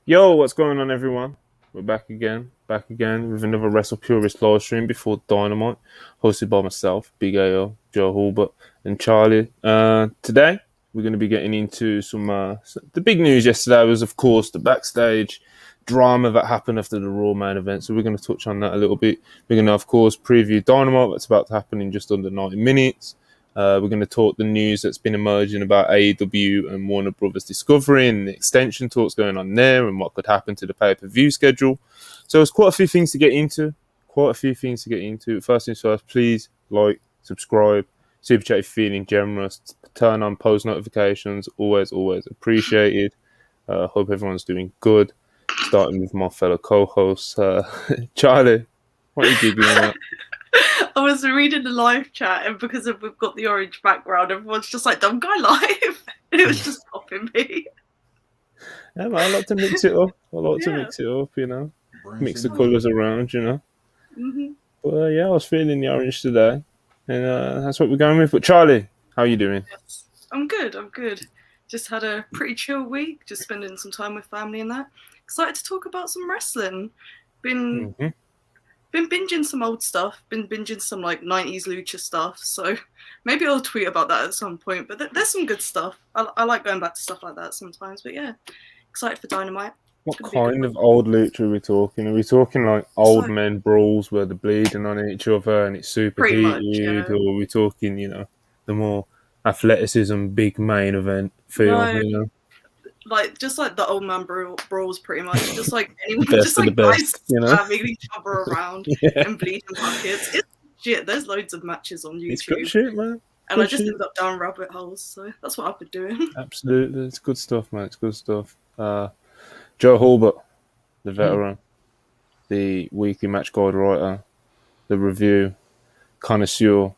Yo, what's going on, everyone? We're back again with another Wrestle Purist live stream before Dynamite, hosted by myself, Big AO, Joe Hulbert, and Charlie. Today, we're going to be getting into the big news yesterday was, of course, the backstage drama that happened after the Raw main event. So we're going to touch on that a little bit. We're going to, of course, preview Dynamite that's about to happen in just under 90 minutes. We're going to talk the news that's been emerging about AEW and Warner Brothers Discovery and the extension talks going on there and what could happen to the pay-per-view schedule. So there's quite a few things to get into. First things first, please like, subscribe, super chat if you're feeling generous, turn on post notifications, always appreciated. Hope everyone's doing good. Starting with my fellow co-host, Charlie. What are you giggling at? I was reading the live chat, and because we've got the orange background, everyone's just like, "Dumb guy live," and it was just stopping me. Yeah, man, I like to mix it up. You know. Mix the colours around, you know. Mm-hmm. But yeah, I was feeling the orange today, and that's what we're going with. But Charlie, how are you doing? Yes. I'm good. Just had a pretty chill week, just spending some time with family and that. Excited to talk about some wrestling. Been binging some old stuff. Been binging some like 90s lucha stuff. So maybe I'll tweet about that at some point. But there's some good stuff. I like going back to stuff like that sometimes. But yeah, excited for Dynamite. What kind of old lucha are we talking? Are we talking like old men brawls where they're bleeding on each other and it's super heated? Or are we talking, you know, the more athleticism, big main event feel, you know? Like just like the old man brawls, pretty much. Just like anyone, Best just of like the guys best, you know? slamming each other around and bleeding buckets. It's shit. There's loads of matches on YouTube. It's good shit, man. And I just end up down rabbit holes, so that's what I've been doing. Absolutely, it's good stuff, man. It's good stuff. Joe Hulbert, the veteran, the weekly match guide writer, the review connoisseur,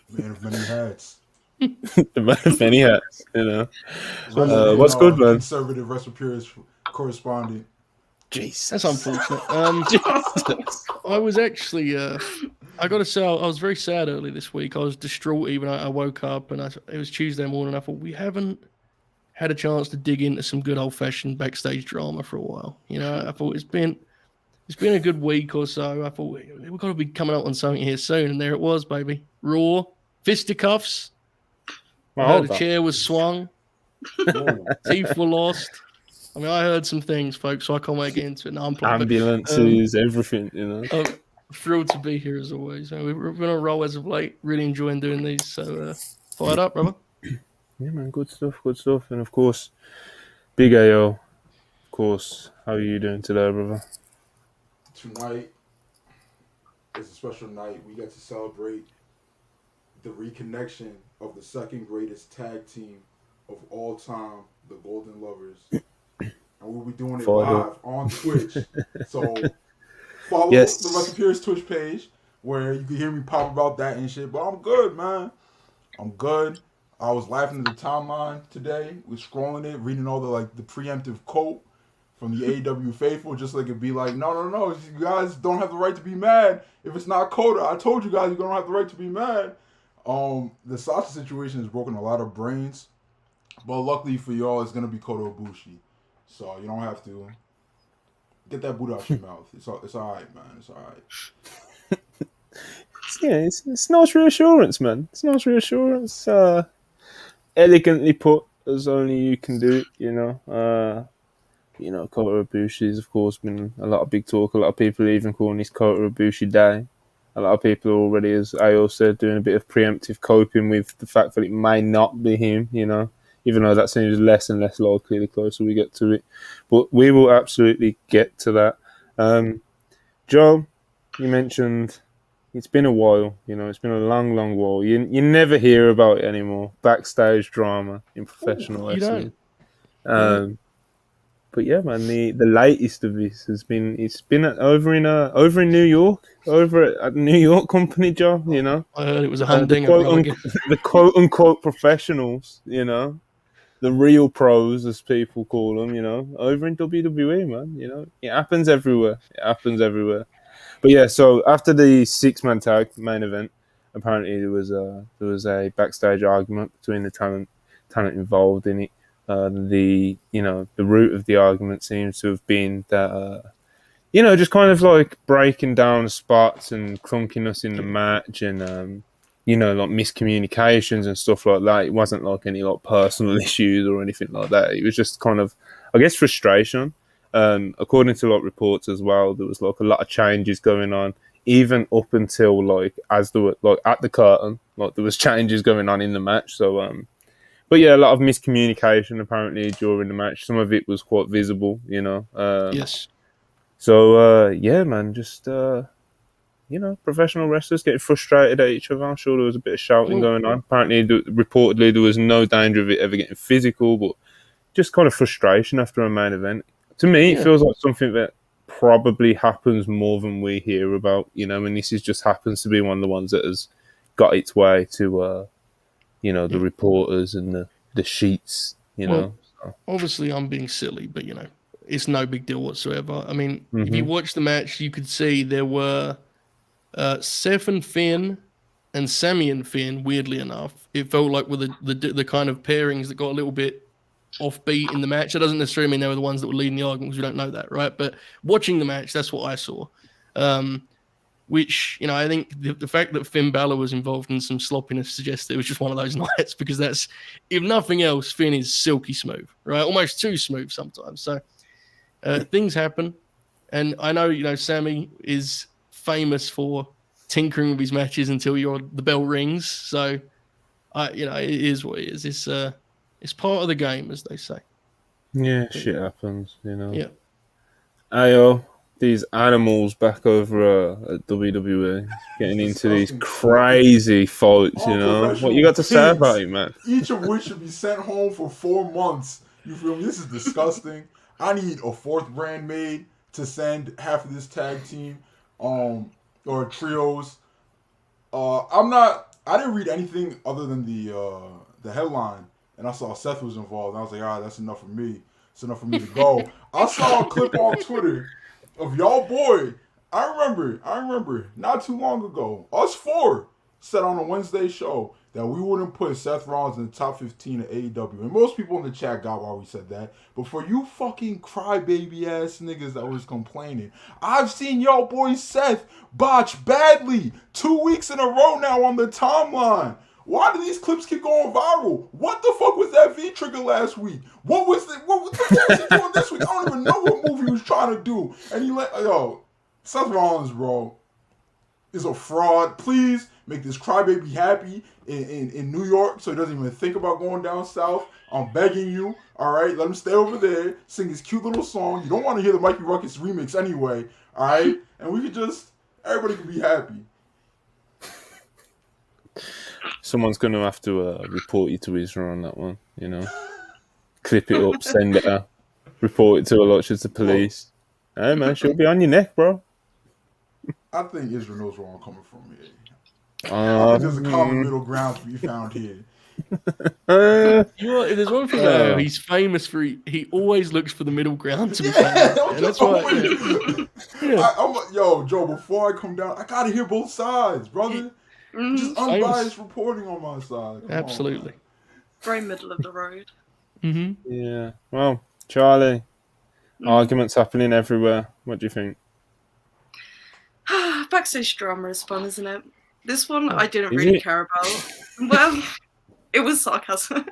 man of many hats. the man of many hats. You know, what's good, man? Conservative Wrestle Purist correspondent. Jeez, that's unfortunate. I was actually, I got to say, I was very sad early this week. I was distraught even. I woke up and it was Tuesday morning. I thought we haven't had a chance to dig into some good old-fashioned backstage drama for a while. You know, I thought it's been a good week or so. I thought we've got to be coming up on something here soon, and there it was, baby. Raw, fisticuffs. The chair was swung. Teeth were lost. I mean, I heard some things, folks, so I can't wait to get into it. No, I'm ambulances, everything, you know. I'm thrilled to be here as always. We've been on a roll as of late. Really enjoying doing these. So, fired up, brother. Yeah, man, good stuff. And of course, Big AO, of course, how are you doing today, brother? Tonight is a special night. We get to celebrate the reconnection of the second greatest tag team of all time, the Golden Lovers. And we'll be doing it live on Twitch. So follow the Wrestle Purist Twitch page where you can hear me pop about that and shit. But I'm good, man. I'm good. I was laughing at the timeline today. Was scrolling it, reading all the preemptive quote from the AEW faithful, just like it'd be like, no, you guys don't have the right to be mad if it's not Kota. I told you guys you don't have the right to be mad. The Sasha situation has broken a lot of brains, but luckily for y'all, it's gonna be Kota Ibushi, so you don't have to get that boot out your mouth. It's all right, man. It's all right. It's nice reassurance, man. It's nice reassurance. Elegantly put, as only you can do it. You know, Kota Ibushi's of course been a lot of big talk. A lot of people even calling this Kota Ibushi Day. A lot of people are already, as Ayo said, doing a bit of preemptive coping with the fact that it may not be him, you know, even though that seems less and less likely the closer we get to it. But we will absolutely get to that. Joe, you mentioned it's been a while, you know, it's been a long, long while. You never hear about it anymore. Backstage drama in professional wrestling. But yeah, man, the latest of this has been over in New York, over at New York company, Joe. You know, I heard it was a humdinger. The quote unquote professionals, you know, the real pros as people call them, you know, over in WWE, man. You know, it happens everywhere. But yeah, so after the 6-man tag main event, apparently there was a backstage argument between the talent involved in it. the root of the argument seems to have been that just kind of like breaking down spots and clunkiness in the match and like miscommunications and stuff like that. It wasn't like any like personal issues or anything like that. It was just kind of, I guess, frustration. According to like reports as well, there was like a lot of changes going on, even up until like as there were like at the curtain, like there was changes going on in the match. So but yeah, a lot of miscommunication apparently during the match. Some of it was quite visible, Yes. So yeah, man, just professional wrestlers getting frustrated at each other. I'm sure there was a bit of shouting going on. Apparently, reportedly, there was no danger of it ever getting physical, but just kind of frustration after a main event. To me, it feels like something that probably happens more than we hear about, and this just happens to be one of the ones that has got its way to, the reporters and the sheets, So. Obviously, I'm being silly, but, it's no big deal whatsoever. I mean, if you watch the match, you could see there were Seth and Finn and Sammy and Finn, weirdly enough. It felt like with the kind of pairings that got a little bit offbeat in the match. That doesn't necessarily mean they were the ones that were leading the argument, because we don't know that, right? But watching the match, that's what I saw. Which, I think the fact that Finn Balor was involved in some sloppiness suggests that it was just one of those nights, because that's, if nothing else, Finn is silky smooth, right? Almost too smooth sometimes. So things happen. And I know, Sammy is famous for tinkering with his matches until the bell rings. So, it is what it is. It's part of the game, as they say. Yeah, shit happens, Yeah. Ayo, these animals back over at WWE getting into these crazy fights, What you got to say about it, man? Each of which should be sent home for 4 months. You feel me? This is disgusting. I need a 4th brand made to send half of this tag team, or trios. I didn't read anything other than the headline, and I saw Seth was involved. And I was like, all right, that's enough for me. It's enough for me to go. I saw a clip on Twitter of y'all boy. I remember not too long ago, us 4 said on a Wednesday show that we wouldn't put Seth Rollins in the top 15 of AEW. And most people in the chat got why we said that. But for you fucking crybaby ass niggas that was complaining, I've seen y'all boy Seth botch badly 2 weeks in a row now on the timeline. Why do these clips keep going viral? What the fuck was that V-trigger last week? What the fuck was he doing this week? I don't even know what move he was trying to do. And Seth Rollins, bro, is a fraud. Please make this crybaby happy in New York so he doesn't even think about going down south. I'm begging you, all right? Let him stay over there, sing his cute little song. You don't want to hear the Mikey Ruckus remix anyway, all right? And everybody can be happy. Someone's going to have to report you to Israel on that one, Clip it up, send it out, report it to the police. Hey, man, she'll be on your neck, bro. I think Israel knows where I'm coming from here. I think there's a common middle ground to be found here. If there's one thing though, he's famous for, he always looks for the middle ground to be found. And that's why. I'm like, yo, Joe, before I come down, I gotta hear both sides, brother. Just unbiased reporting on my side. Come Absolutely. On, Very middle of the road. Mm-hmm. Yeah. Well, Charlie, arguments happening everywhere. What do you think? Backstage drama is fun, isn't it? This one I didn't really care about. Well, it was sarcasm.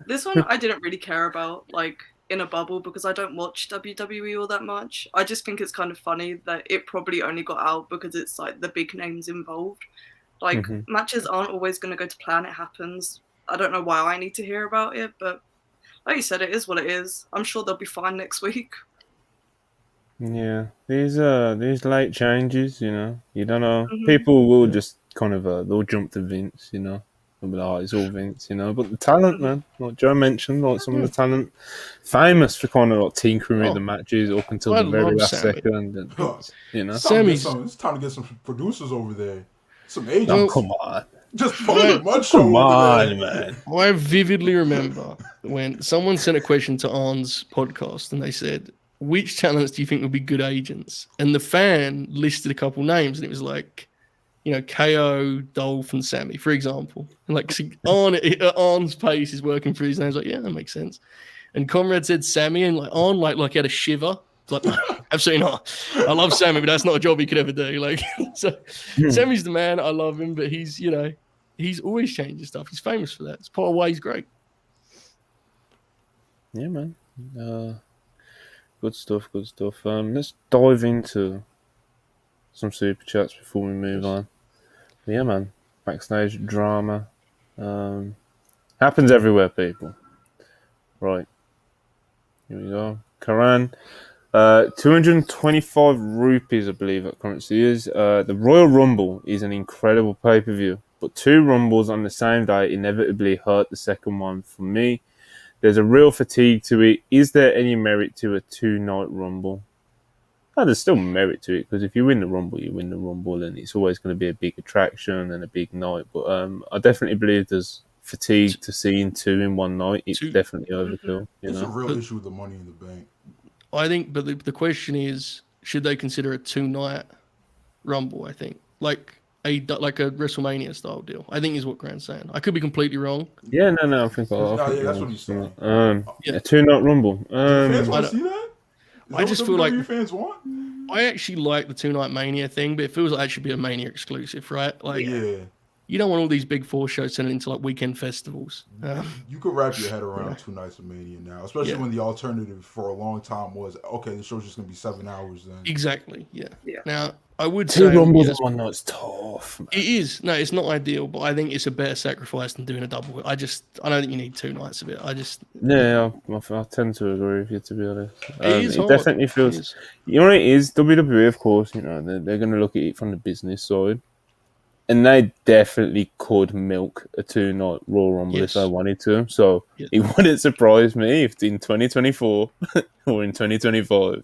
This one I didn't really care about, like, in a bubble, because I don't watch WWE all that much. I just think it's kind of funny that it probably only got out because it's, like, the big names involved. Like, matches aren't always going to go to plan. It happens. I don't know why I need to hear about it, but like you said, it is what it is. I'm sure they'll be fine next week. Yeah, these late changes, you don't know. People will just kind of they'll jump to Vince, They'll be like, oh, it's all Vince, But the talent, man, like Joe mentioned, like some of the talent, famous for kind of like tinkering with the matches up until the very last second, and It's time to get some producers over there, some agents. Oh, come on. Just much come on, man. I vividly remember when someone sent a question to Arn's podcast and they said, which talents do you think would be good agents? And the fan listed a couple names and it was like KO, Dolph, and Sammy, for example. And like Arn's pace is working through his nose. Like, yeah, that makes sense. And Conrad said Sammy, and like Arn like he had a shiver. It's like, no, absolutely not. I love Sammy, but that's not a job he could ever do. Like, so Sammy's the man. I love him, but he's always changing stuff. He's famous for that. It's part of why he's great. Yeah, man. Good stuff. Good stuff. Let's dive into some super chats before we move on. But yeah, man. Backstage drama happens everywhere, people. Right. Here we go. Karan. 225 rupees, I believe that currency is. The Royal Rumble is an incredible pay-per-view, but 2 Rumbles on the same day inevitably hurt the second one. For me, there's a real fatigue to it. Is there any merit to a 2-night Rumble? Oh, there's still merit to it, because if you win the Rumble, you win the Rumble, and it's always going to be a big attraction and a big night. But I definitely believe there's fatigue to seeing 2 in one night. It's definitely overkill. It's a real issue with the Money in the Bank. I think, but the question is, should they consider a 2-night Rumble? I think like a WrestleMania style deal. I think is what Grant's saying. I could be completely wrong. Yeah, no, I think that's what he's saying. A 2-night Rumble. Fans want to see that? I just feel like fans want. I actually like the 2-night Mania thing, but it feels like that should be a Mania exclusive, right? Like, you don't want all these big 4 shows turning into like weekend festivals. You could wrap your head around 2 nights of Mania now, especially when the alternative for a long time was, okay, the show's just going to be 7 hours then. Exactly, yeah. Now, I would 2 say... Rumbles in one night's tough, man. It is. No, it's not ideal, but I think it's a better sacrifice than doing a double. I don't think you need 2 nights of it. Yeah, I tend to agree with you, to be honest. It definitely feels... You know what it is? WWE, of course, they're going to look at it from the business side. And they definitely could milk a 2-night Royal Rumble if they wanted to. So it wouldn't surprise me if in 2024 or in 2025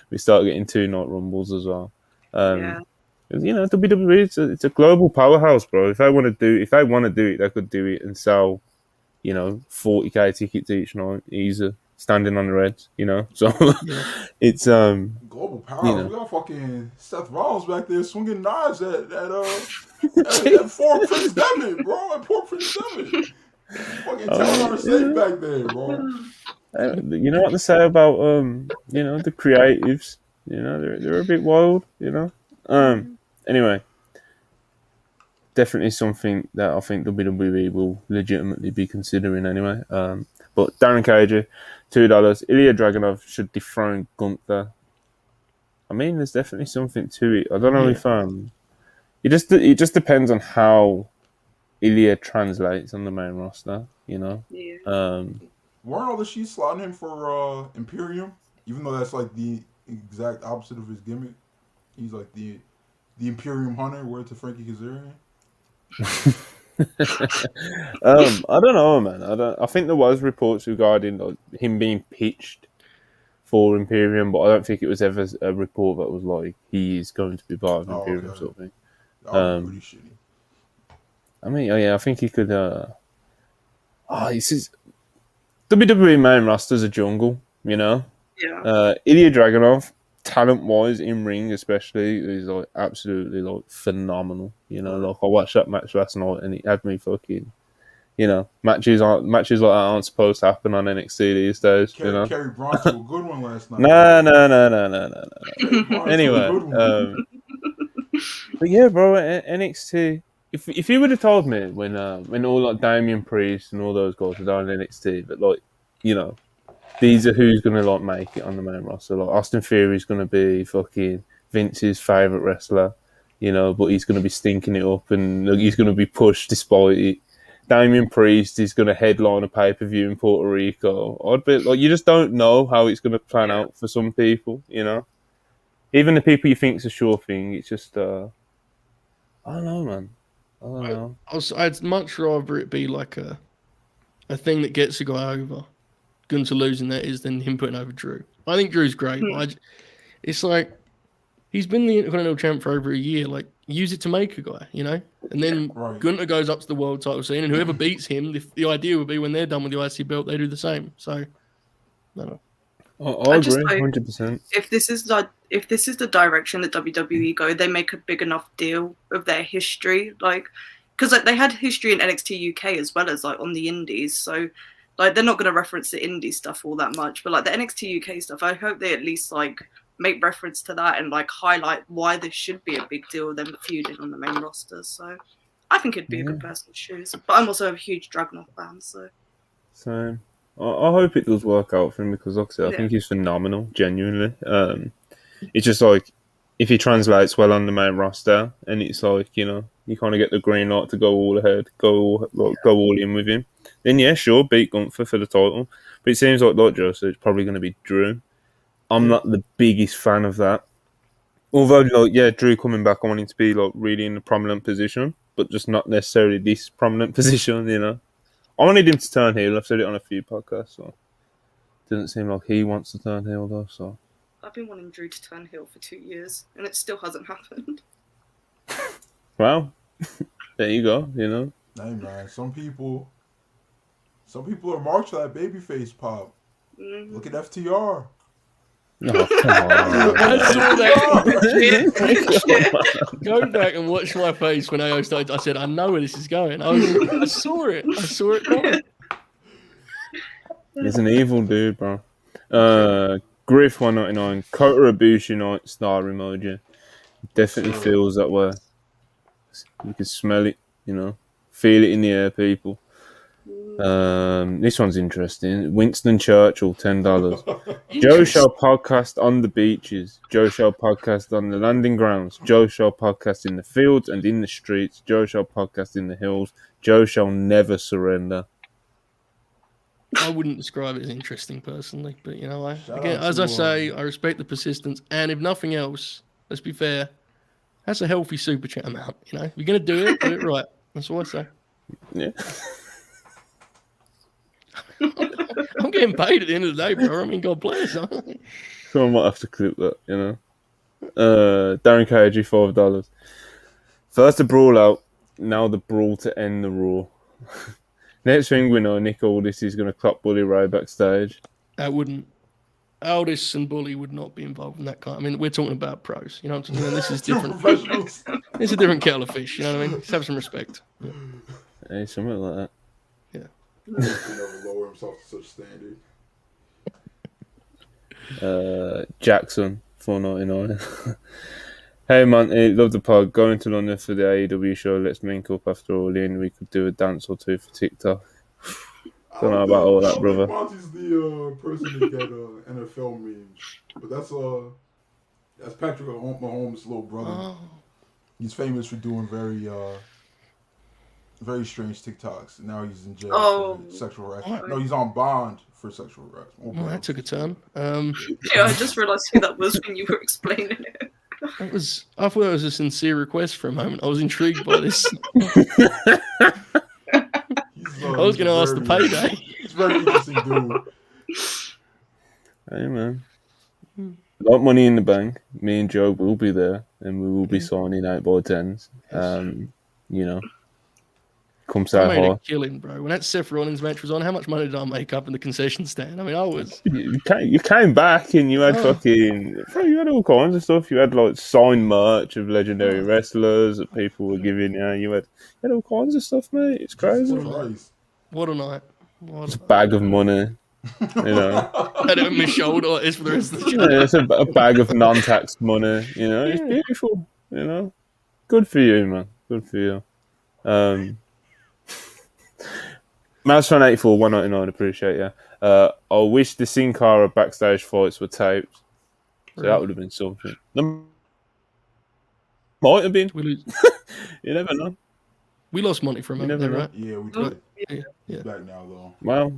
we start getting 2-night Rumbles as well. WWE, it's a global powerhouse, bro. If they want to do it, they could do it and sell, 40k tickets each night, easy, standing on the reds, So it's global powerhouse. We got fucking Seth Rollins back there swinging knives at poor Prince Devitt, bro. At poor Prince Devitt. Fucking telling our safe back there, bro. You know what to say about the creatives? They're a bit wild. Anyway, definitely something that I think WWE will legitimately be considering anyway. But Darren Cage, $2. Ilya Dragunov should dethrone Gunther. I mean, there's definitely something to it. I don't know if it just depends on how Ilya translates on the main roster. Weren't all the sheets slotting him for Imperium? Even though that's like the exact opposite of his gimmick. He's like the Imperium Hunter, word to Frankie Kazarian. I don't know, man. I think there was reports regarding him being pitched for Imperium, but I don't think it was ever a report that was like he is going to be part of Imperium sort of thing. That would be pretty shitty. I mean, I think he could. This is WWE main roster's a jungle, Yeah. Ilya Dragunov, talent-wise in ring especially, is like absolutely like phenomenal. Like I watched that match last night and it had me fucking. Matches like that aren't supposed to happen on NXT these days. Kerry Bronson to a good one last night. No. Anyway, but yeah, bro, NXT. If you would have told me when all like Damian Priest and all those guys were down in NXT, that these are who's gonna make it on the main roster. Like Austin Theory's gonna be fucking Vince's favorite wrestler, but he's gonna be stinking it up and he's gonna be pushed despite it. Damian Priest is going to headline a pay-per-view in Puerto Rico. I'd be you just don't know how it's going to plan out for some people, Even the people you think is a sure thing, it's just, I don't know, man. I don't know. I'd much rather it be like a thing that gets a guy over, Gunther losing that is, than him putting over Drew. I think Drew's great. It's like, he's been the Intercontinental Champ for over a year. Use it to make a guy, And then Gunther goes up to the world title scene, and whoever beats him, the idea would be when they're done with the IC belt, they do the same. So, I don't know. I just agree, hope 100%. if this is the direction that WWE go, they make a big enough deal of their history, because they had history in NXT UK as well as on the Indies, so they're not going to reference the indie stuff all that much, but the NXT UK stuff, I hope they at least make reference to that and highlight why this should be a big deal, them feuding on the main roster. So I think it'd be a good person to choose, but I'm also a huge Dragunov fan, so. Same. I hope it does work out for him because, like I said, I think he's phenomenal, genuinely. It's just if he translates well on the main roster, and it's you kind of get the green light to go all ahead, go all in with him, then yeah, sure, beat Gunther for the title. But it seems like Joe said, it's probably going to be Drew. I'm not the biggest fan of that. Although, Drew coming back, I want him to be really in a prominent position, but just not necessarily this prominent position, I wanted him to turn heel. I've said it on a few podcasts, so it doesn't seem like he wants to turn heel though. So I've been wanting Drew to turn heel for 2 years, and it still hasn't happened. well, there you go. Hey man, some people are marked for that babyface pop. Mm-hmm. Look at FTR. Oh, come on. I saw that. Go back and watch my face when AO started. I said, I know where this is going. I saw it. I saw it coming. He's an evil dude, bro. Griff 199, Kota Ibushi night star emoji. Definitely feels that way. You can smell it, feel it in the air, people. This one's interesting. Winston Churchill, $10. Joe shall podcast on the beaches. Joe shall podcast on the landing grounds. Joe shall podcast in the fields and in the streets. Joe shall podcast in the hills. Joe shall never surrender. I wouldn't describe it as interesting personally, but as I say, I respect the persistence, and if nothing else, let's be fair, that's a healthy super chat amount. If you're gonna do it right. That's all I say. Yeah. I'm getting paid at the end of the day, bro. I mean, God bless. Someone might have to clip that, Darren KG, $5. First the brawl out, now the brawl to end the Raw. Next thing we know, Nick Aldis is going to clap Bully Ray backstage. I wouldn't. Aldis and Bully would not be involved in that kind. I mean, we're talking about pros. This is different. It's a different kettle of fish. You know what I mean? Just have some respect. Yeah. Hey, something like that. He never lower himself to such standard. Jackson, $4.99. Hey man, love the pod. Going to London for the AEW show. Let's link up after all in. We could do a dance or two for TikTok. Don't know about all that, brother. Monty's the person to get NFL memes, but that's Patrick Mahomes' little brother. Oh. He's famous for doing very strange TikToks. Now he's in jail for sexual harassment. No, he's on bond for sexual harassment. Well, that took a turn. Yeah, I just realised who that was when you were explaining it. I thought that was a sincere request for a moment. I was intrigued by this. I was going to ask the payday. He's a very interesting dude. Hey, man. A lot of money in the bank. Me and Joe will be there, and we will be signing 8x10s. Come say I made hi. a killing, bro. When that Seth Rollins match was on, how much money did I make up in the concession stand? I mean, I was... You came back and you had you had all kinds of stuff. You had signed merch of legendary wrestlers that people were giving you. You had all kinds of stuff, mate. It's crazy. What a night. It's a bag of money. I had it on my shoulder like this for the rest of the show. Yeah, it's a bag of non-taxed money. It's beautiful. Good for you, man. Good for you. Mousefan84, $1.99, appreciate you. I wish the Sin Cara backstage fights were taped. So that would have been something. Might have been. You never know. We lost money from him, right? Yeah, we did. Yeah. He's back now, though. Well,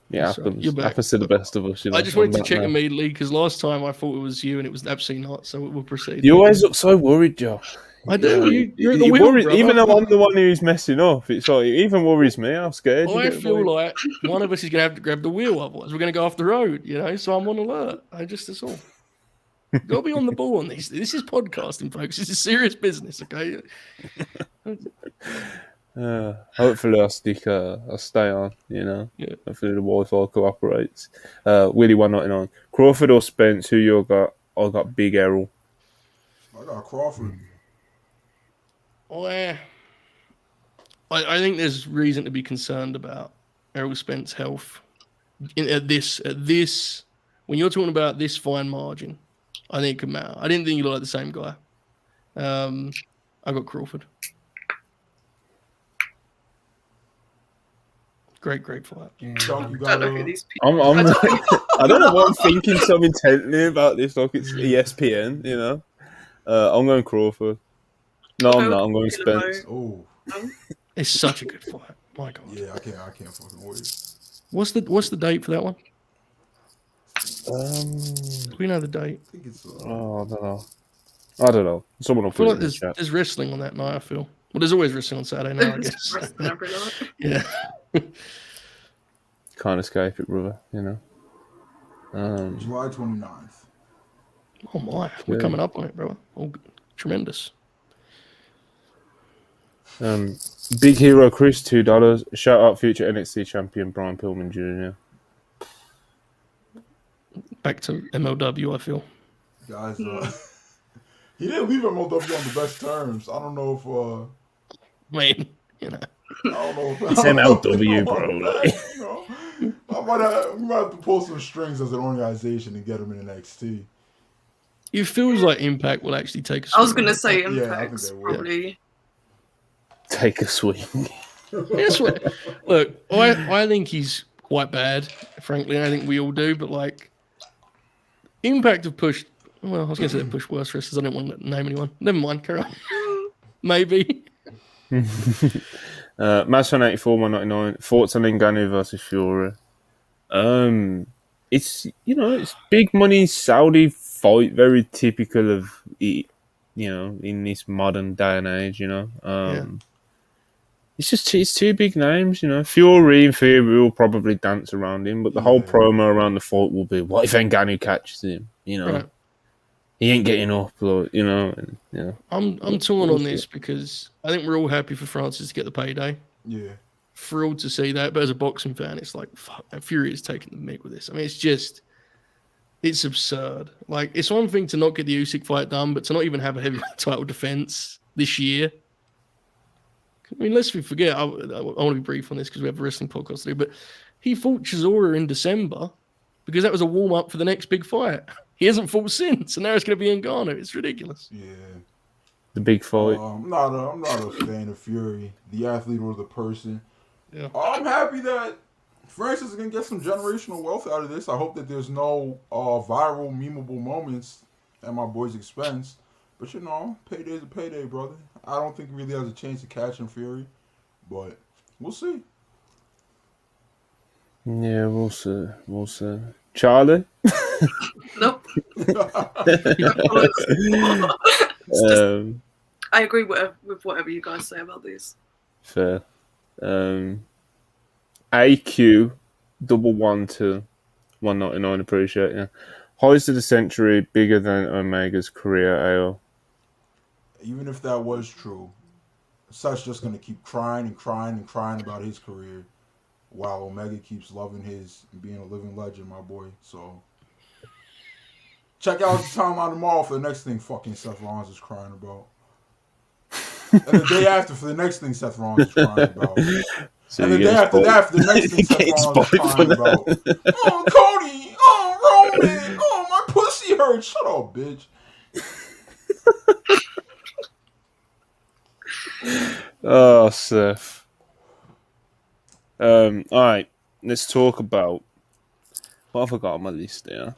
yeah, happens. Happens to the best of us. I just wanted to check immediately because last time I thought it was you and it was absolutely not. So we'll proceed. You always look so worried, Josh. I do. You're at the wheel, worried, even though I'm the one who's messing up. It's it even worries me. I'm scared. I feel like one of us is going to have to grab the wheel, otherwise we're going to go off the road. So I'm on alert. That's all. Got to be on the ball on these. This is podcasting, folks. This is serious business. Okay. Hopefully, I'll stay on. Yeah. Hopefully the Wi-Fi cooperates. Willie 199. Crawford or Spence? Who you got? I got Big Errol. I got Crawford. I think there's reason to be concerned about Errol Spence's health. At this, when you're talking about this fine margin, I think it could matter. I didn't think you looked like the same guy. I got Crawford. Great fight. Chuck, you I got don't know who these people I'm are. I don't know what I'm thinking so intently about this. Like it's ESPN, I'm going Crawford. No, I'm not. I'm going Spence. Oh, It's such a good fight. My God. yeah, I can't fucking wait. What's the date for that one? Do we know the date? I think it's I don't know. Someone will I feel put like it in the chat. there's wrestling on that night. I feel. Well, there's always wrestling on Saturday now. I It's guess. wrestling every night. Yeah. Can't escape it, brother. July 29th. Oh my, we're coming up on it, bro. Oh, tremendous. Big Hero Chris, $2. Shout out future NXT champion Brian Pillman Jr. Back to MLW, I feel. Guys, he didn't leave MLW on the best terms. I don't know if I mean, I don't know if It's MLW, bro. We might have to pull some strings as an organization and get him in NXT. it feels like Impact will actually take a swing. I was gonna say Yeah, I think Impact's they will. probably. Take a swing. That's what. Look, I think he's quite bad, frankly. And I think we all do. But like, Impact have pushed. Well, I was gonna say they pushed worse wrestlers. I didn't want to name anyone. Never mind. Carry on. Maybe. Match on 84, 199. Thoughts on Ngannou versus Fury. It's big money Saudi fight, very typical of it, in this modern day and age. It's two big names. Fury in theory will probably dance around him, but the whole promo around the fight will be, what if Ngannou catches him? Right. He ain't getting up, I'm torn on this because I think we're all happy for Francis to get the payday. Yeah. Thrilled to see that, but as a boxing fan, it's like, fuck, Fury is taking the mick with this. I mean, it's absurd. Like, it's one thing to not get the Usyk fight done, but to not even have a heavyweight title defense this year. I mean, lest we forget, I want to be brief on this because we have a wrestling podcast to do, but he fought Chisora in December because that was a warm-up for the next big fight. He hasn't fought since, and now it's going to be Ngannou. It's ridiculous. Yeah. The big fight. I'm not a fan of Fury, the athlete or the person. Yeah. I'm happy that Francis is gonna get some generational wealth out of this. I hope that there's no viral, memeable moments at my boy's expense. But payday's a payday, brother. I don't think he really has a chance to catch him Fury, but we'll see. Yeah, we'll see. Charlie? Nope. I agree with whatever you guys say about these. Fair. AQ 112 199. Appreciate you. Highest of the century, bigger than Omega's career. AO. Even if that was true, Seth's just gonna keep crying and crying and crying about his career, while Omega keeps loving his and being a living legend, my boy. So check out the timeline tomorrow for the next thing fucking Seth Rollins is crying about. And the day after for the next thing Seth Rollins is crying about. So and the day after that for the next thing Seth Rollins is crying about. Oh, Cody! Oh, Roman! Oh, my pussy hurts! Shut up, bitch. Oh, Seth. All right, let's talk about what have I got on my list there.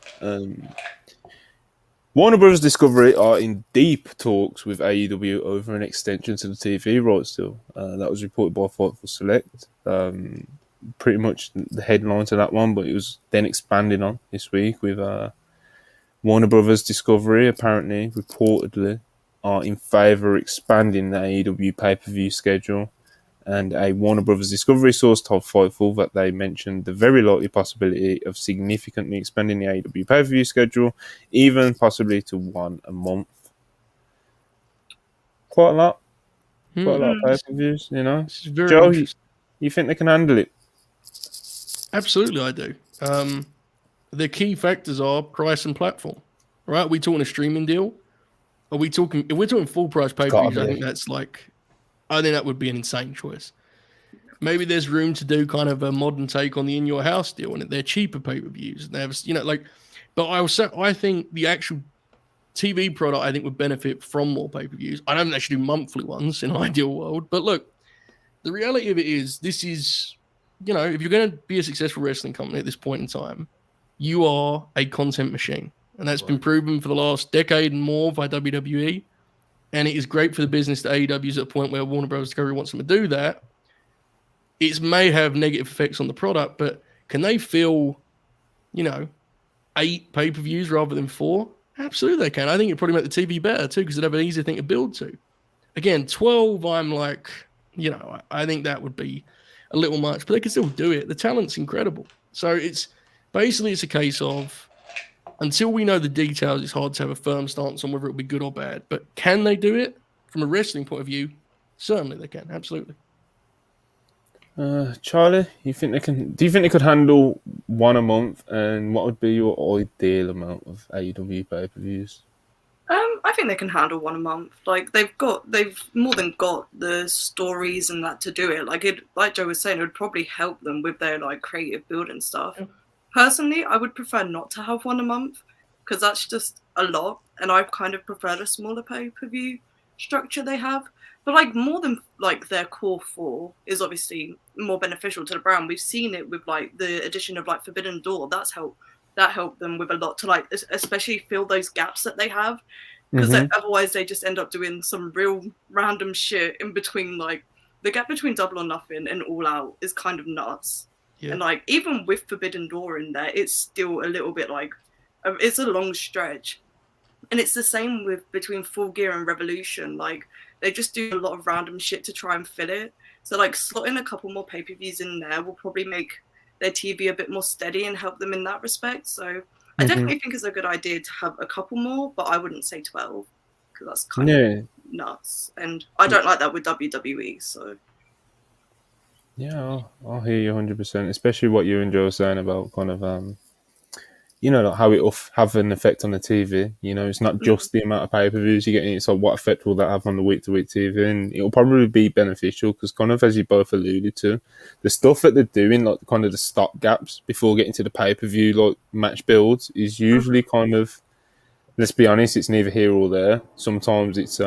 Warner Bros. Discovery are in deep talks with AEW over an extension to the TV rights still. That was reported by Fightful Select. Pretty much the headline to that one, but it was then expanded on this week with Warner Bros. Discovery apparently, reportedly, are in favour of expanding the AEW pay-per-view schedule. And a Warner Bros. Discovery source told Fightful that they mentioned the very likely possibility of significantly expanding the AEW pay-per-view schedule, even possibly to one a month. Quite a lot. Quite a lot of pay-per-views, you know. This is very Joe, interesting. you think they can handle it? Absolutely, I do. The key factors are price and platform, right? Are we talking a streaming deal? Are we talking? If we're talking full price pay-per-views, I think that would be an insane choice. Maybe there's room to do kind of a modern take on the in your house deal, and they're cheaper pay-per-views. They have, but I think the actual TV product I think would benefit from more pay-per-views. I don't think they should do monthly ones in an ideal world, but look, the reality of it is, this is, if you're going to be a successful wrestling company at this point in time, you are a content machine, and that's been proven for the last decade and more by WWE. And it is great for the business that AEW is at a point where Warner Bros. Discovery wants them to do that. It may have negative effects on the product, but can they fill, 8 pay-per-views rather than 4? Absolutely they can. I think it'd probably make the TV better too, because it'd have an easier thing to build to. Again, 12, I'm like, I think that would be a little much, but they can still do it. The talent's incredible. So it's a case of, until we know the details, it's hard to have a firm stance on whether it'll be good or bad. But can they do it? From a wrestling point of view, certainly they can. Absolutely. Charlie, you think they can? Do you think they could handle one a month? And what would be your ideal amount of AEW pay-per-views? I think they can handle one a month. Like they've more than got the stories and that to do it. Like Joe was saying, it would probably help them with their creative build and stuff. Yeah. Personally, I would prefer not to have one a month, because that's just a lot, and I kind of prefer the smaller pay-per-view structure they have. But more than their core 4 is obviously more beneficial to the brand. We've seen it with the addition of Forbidden Door. That helped them with a lot to especially fill those gaps that they have, because otherwise they just end up doing some real random shit in between. The gap between Double or Nothing and All Out is kind of nuts. Yeah. And even with Forbidden Door in there, it's still a little bit it's a long stretch. And it's the same with between Full Gear and Revolution. They just do a lot of random shit to try and fill it. So slotting a couple more pay-per-views in there will probably make their TV a bit more steady and help them in that respect. So I definitely think it's a good idea to have a couple more, but I wouldn't say 12, because that's kind of nuts. And I don't like that with WWE. So yeah, I'll hear you 100%, especially what you and Joe were saying about kind of how it will have an effect on the TV. It's not just the amount of pay-per-views you're getting. It's what effect will that have on the week-to-week TV? And it'll probably be beneficial, because kind of, as you both alluded to, the stuff that they're doing, kind of the stop gaps before getting to the pay-per-view, match builds, is usually kind of, let's be honest, it's neither here or there. Sometimes it's,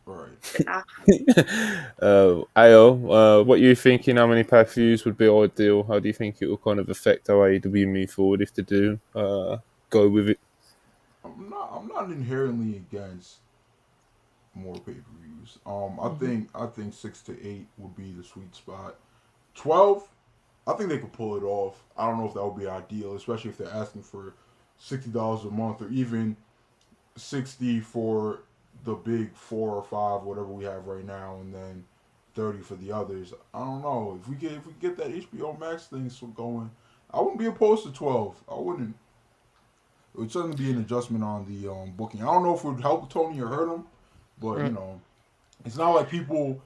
Right. AO, what are you thinking? How many pay-per-views would be ideal? How do you think it will kind of affect how AEW move forward if they do go with it? I'm not inherently against more pay-per-views. I think 6 to 8 would be the sweet spot. 12, I think they could pull it off. I don't know if that would be ideal, especially if they're asking for $60 a month, or even $60 for the big 4 or 5, whatever we have right now, and then $30 for the others. I don't know. If we get that HBO Max thing going, I wouldn't be opposed to 12. I wouldn't. It would certainly be an adjustment on the booking. I don't know if it would help Tony or hurt him, but it's not like people,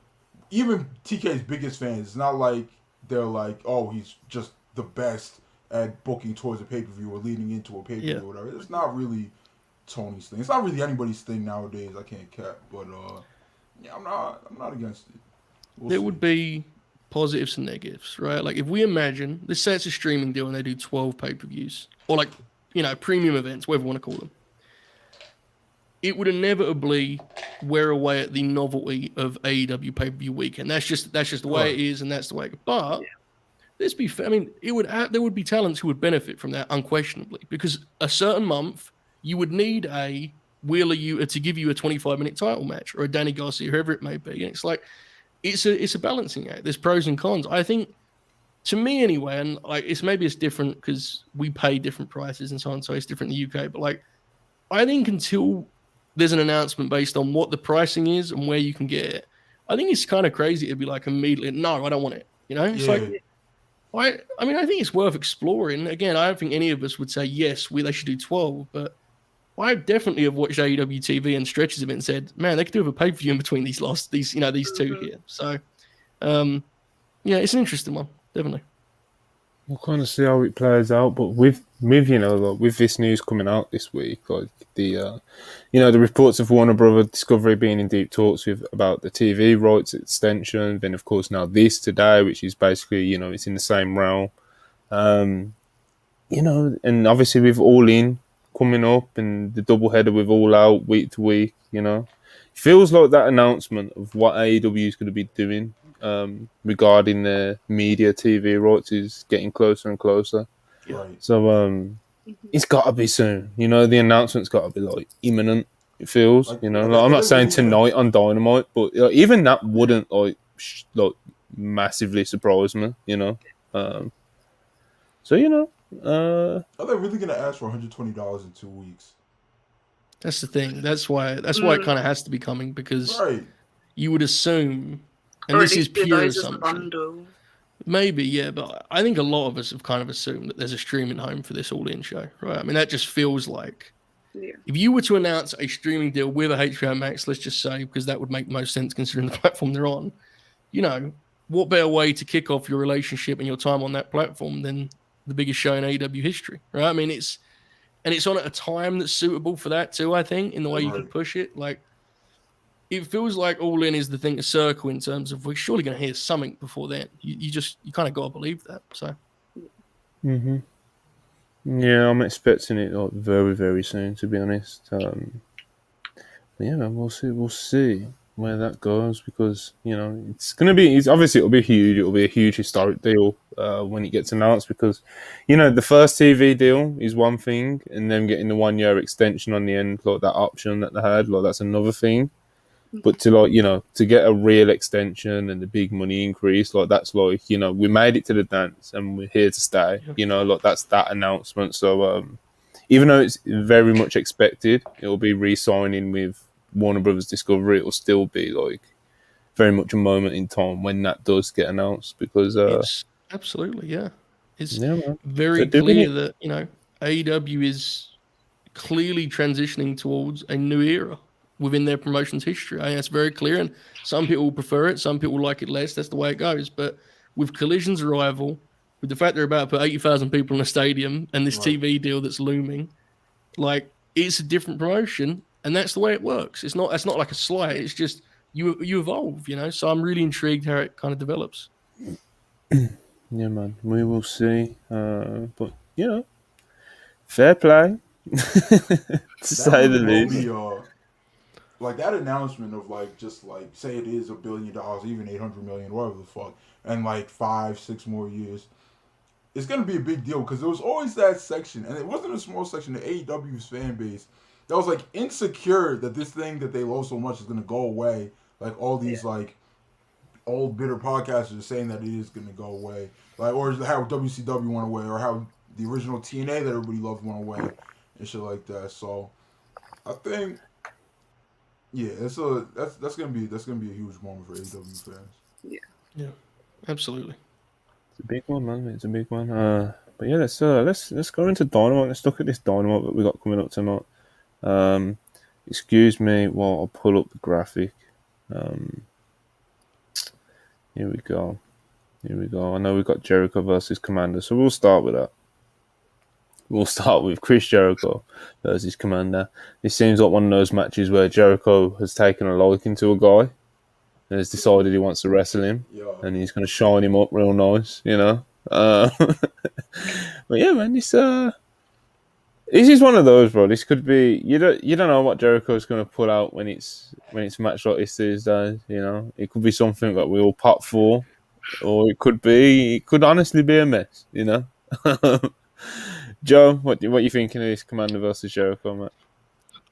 even TK's biggest fans, it's not like they're like, oh, he's just the best at booking towards a pay-per-view or leading into a pay-per-view or whatever. It's not really Tony's thing. It's not really anybody's thing nowadays. I can't cap, but I'm not against it. There would be positives and negatives, right? If we imagine, let's say it's a streaming deal and they do 12 pay-per-views, or premium events, whatever you want to call them. It would inevitably wear away at the novelty of AEW pay-per-view weekend. That's just the way it is, and that's the way. But let's be fair. I mean, there would be talents who would benefit from that unquestionably, because a certain month you would need a Wheeler Yuta to give you a 25-minute title match, or a Danny Garcia, whoever it may be. And it's it's a balancing act. There's pros and cons. I think, to me anyway, and it's different because we pay different prices and so on, so it's different in the UK. But I think until there's an announcement based on what the pricing is and where you can get it, I think it's kind of crazy to be immediately, no, I don't want it. It's I think it's worth exploring. Again, I don't think any of us would say yes, they should do 12, but I definitely have watched AEW TV and stretches of it and said, man, they could do a pay-per-view in between these two here. So, yeah, it's an interesting one, definitely. We'll kind of see how it plays out, but with like, with this news coming out this week, like the the reports of Warner Brother Discovery being in deep talks about the TV rights extension, then of course now this today, which is basically it's in the same realm, and obviously with All In coming up and the double header with All Out week to week, it feels like that announcement of what AEW is going to be doing regarding the media TV rights is getting closer and closer. Right. So it's got to be soon. The announcement's got to be like imminent. It feels. Like, I'm not saying tonight on Dynamite, but even that wouldn't like massively surprise me. So are they really gonna ask for $120 in 2 weeks? That's the thing. That's why it kind of has to be coming, because you would assume, and or this at is least give pure those as a assumption. bundle. Maybe, yeah, but I think a lot of us have kind of assumed that there's a streaming home for this All In show, right? I mean, that just feels like if you were to announce a streaming deal with a HBO Max, let's just say, because that would make most sense considering the platform they're on, what better way to kick off your relationship and your time on that platform than the biggest show in AEW history, right? I mean, it's on at a time that's suitable for that too, I think, in the way you could push it. Like, it feels like All In is the thing to circle in terms of we're surely going to hear something before then. You kind of got to believe that. So, yeah, I'm expecting it like very, very soon, to be honest. But yeah, man, we'll see where that goes, because it's gonna be. Obviously it'll be huge. It'll be a huge historic deal when it gets announced, because the first TV deal is one thing, and then getting the 1 year extension on the end, like that option that they had, like that's another thing. But to to get a real extension and the big money increase, like that's like we made it to the dance and we're here to stay. Like that's that announcement. So even though it's very much expected, it'll be re-signing with Warner Brothers Discovery. It'll still be like very much a moment in time when that does get announced, because it's absolutely it's very So clear that AEW is clearly transitioning towards a new era within their promotion's history. I think that's very clear, and some people prefer it, some people like it less. That's the way it goes. But with Collision's arrival, with the fact they're about to put 80,000 people in a stadium and this TV deal that's looming, like, it's a different promotion, and that's the way it works. That's not like a slight. It's just you evolve, So I'm really intrigued how it kind of develops. Yeah, man, we will see. But fair play, to say the least. Like that announcement of say it is $1 billion, even 800 million, whatever the fuck, and like 5-6 more years, it's gonna be a big deal, because there was always that section, and it wasn't a small section of AEW's fan base that was like insecure that this thing that they love so much is gonna go away. Like all these like old bitter podcasters are saying that it is gonna go away, like, or how WCW went away, or how the original TNA that everybody loved went away, and shit like that. So I think. Yeah, that's gonna be a huge moment for AEW fans. Yeah, absolutely. It's a big one, man. It's a big one. But yeah, let's go into Dynamite. Let's look at this Dynamite that we got coming up tonight. Excuse me while I pull up the graphic. Here we go. I know we've got Jericho versus Commander, so we'll start with that. We'll start with Chris Jericho versus Commander. This seems like one of those matches where Jericho has taken a liking to a guy and has decided he wants to wrestle him, and he's going to shine him up real nice, But yeah, man, this is one of those, bro. This could be you don't know what Jericho's going to pull out when it's a match like this these days. It could be something that we all pop for, or it could honestly be a mess. Joe, what you thinking of this Commander versus Jericho match?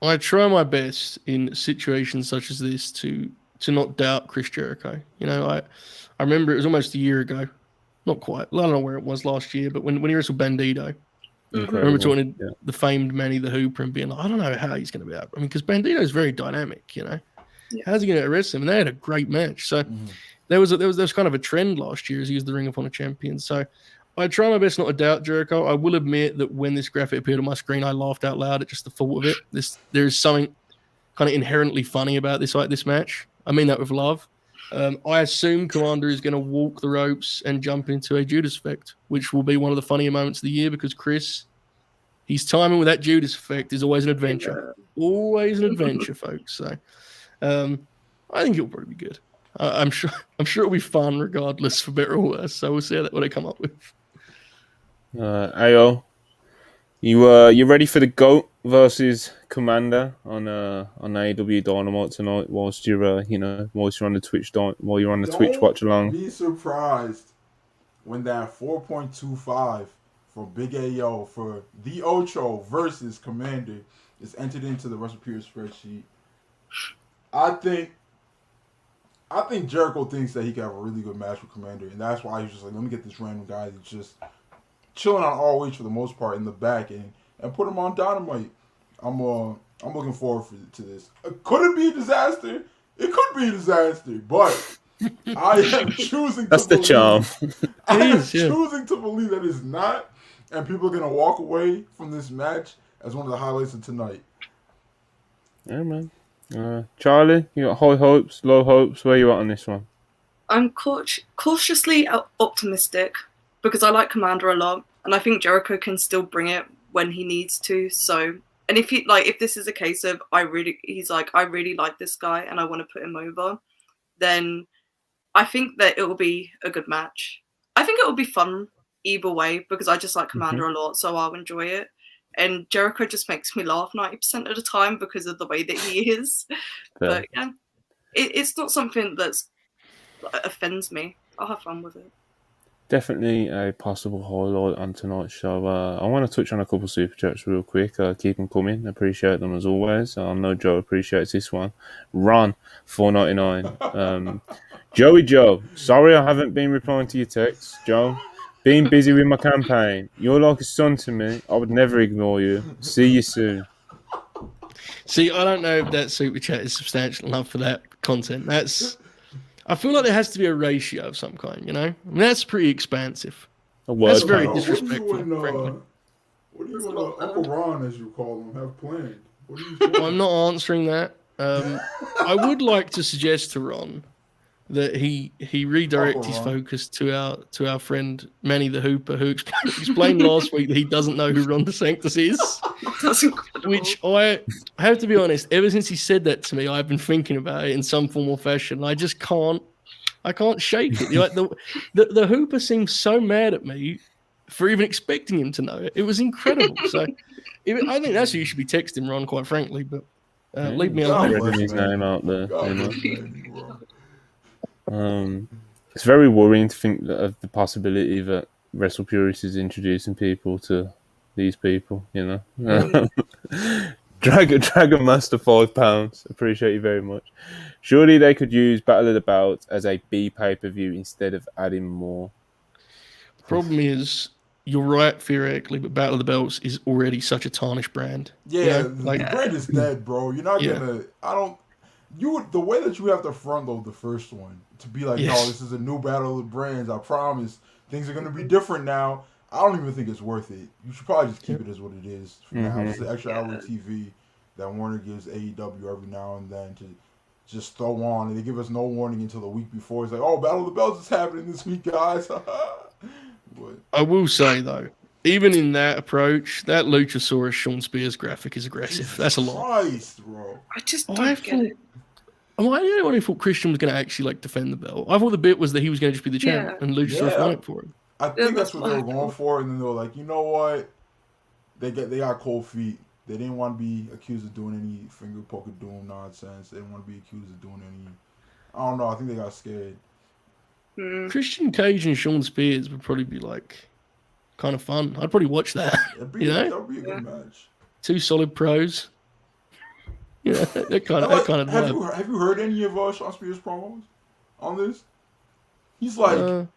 I try my best in situations such as this to not doubt Chris Jericho. I remember it was almost a year ago, not quite. I don't know where it was last year, but when he wrestled Bandito, I remember talking to the famed Manny the Hooper and being like, I don't know how he's going to be out. I mean, because Bandito is very dynamic. How's he going to arrest him? And they had a great match. So there was kind of a trend last year as he was the Ring of Honor champion. So I try my best not to doubt Jericho. I will admit that when this graphic appeared on my screen, I laughed out loud at just the thought of it. There is something kind of inherently funny about this match. I mean that with love. I assume Commander is going to walk the ropes and jump into a Judas effect, which will be one of the funnier moments of the year because Chris, his timing with that Judas effect is always an adventure. Always an adventure, folks. So I think it'll probably be good. I'm sure it'll be fun regardless, for better or worse. So we'll see what they come up with. AO, you ready for the GOAT versus Commander on AEW Dynamite tonight? Whilst you're whilst you're on the Twitch Twitch watch along. Don't be surprised when that 4.25 for Big AO for the Ocho versus Commander is entered into the WrestlePedia spreadsheet. I think Jericho thinks that he can have a really good match with Commander, and that's why he's just like, let me get this random guy that's just chilling on ROH for the most part in the back and put him on Dynamite. I'm looking forward to this. Could it be a disaster? It could be a disaster, but I am choosing to That's the charm. I am choosing to believe that it's not, and people are going to walk away from this match as one of the highlights of tonight. Yeah, man. Charlie, you got high hopes, low hopes? Where you at on this one? I'm cautiously optimistic because I like Commander a lot, and I think Jericho can still bring it when he needs to. So, and if this is a case of I really like this guy and I want to put him over, then I think that it will be a good match. I think it will be fun either way because I just like Commander a lot, so I'll enjoy it. And Jericho just makes me laugh 90% of the time because of the way that he is. But yeah, it's not something that offends me. I'll have fun with it. Definitely a possible highlight on tonight's show. I want to touch on a couple of super chats real quick. Keep them coming. Appreciate them as always. I know Joe appreciates this one. Ron, $4.99. Joey Joe, sorry I haven't been replying to your texts. Joe, been busy with my campaign. You're like a son to me. I would never ignore you. See you soon. See, I don't know if that super chat is substantial enough for that content. I feel like there has to be a ratio of some kind, you know? I mean, that's pretty expansive. That's very disrespectful, frankly. What do you and Uncle Ron, as you call him, have planned? What are you doing? Well, I'm not answering that. I would like to suggest to Ron that he redirect his focus to our friend Manny the Hooper, who explained last week that he doesn't know who Ron DeSantis is. That's incredible. Which I have to be honest, ever since he said that to me, I've been thinking about it in some form or fashion. I just can't shake it. Like the Hooper seemed so mad at me for even expecting him to know it. It was incredible. So I think that's who you should be texting, Ron, quite frankly. But leave me alone. Spreading his name out there. It's very worrying to think of the possibility that Wrestle Purist is introducing people to these people, you know. Dragon Master £5. Appreciate you very much. Surely they could use Battle of the Belts as a B pay-per-view instead of adding more. The problem is, you're right theoretically, but Battle of the Belts is already such a tarnished brand. Yeah, the brand is dead, bro. You're not gonna. The way that you have to front load the first one to be like, no, this is a new battle of brands. I promise things are going to be different now. I don't even think it's worth it. You should probably just keep it as what it is for now. It's the extra hour of TV that Warner gives AEW every now and then to just throw on, and they give us no warning until the week before. It's like, oh, Battle of the Belts is happening this week, guys. But I will say though, even in that approach, that Luchasaurus Sean Spears graphic is aggressive. Jesus That's a lot. Christ, bro. I just don't get it. Am I the only one who thought Christian was going to actually defend the belt? I thought the bit was that he was going to just be the champ and Luchasaurus won it for him. I think that's what they were going for, and then they were like, you know what? They got cold feet. They didn't want to be accused of doing any finger poker doom nonsense. They didn't want to be accused of doing any. I don't know. I think they got scared. Christian Cage and Sean Spears would probably be like kind of fun. I'd probably watch that. That would be a good match. Two solid pros. Yeah, that kind of vibe. Have you heard any of Sean Spears promos on this? He's like, I'm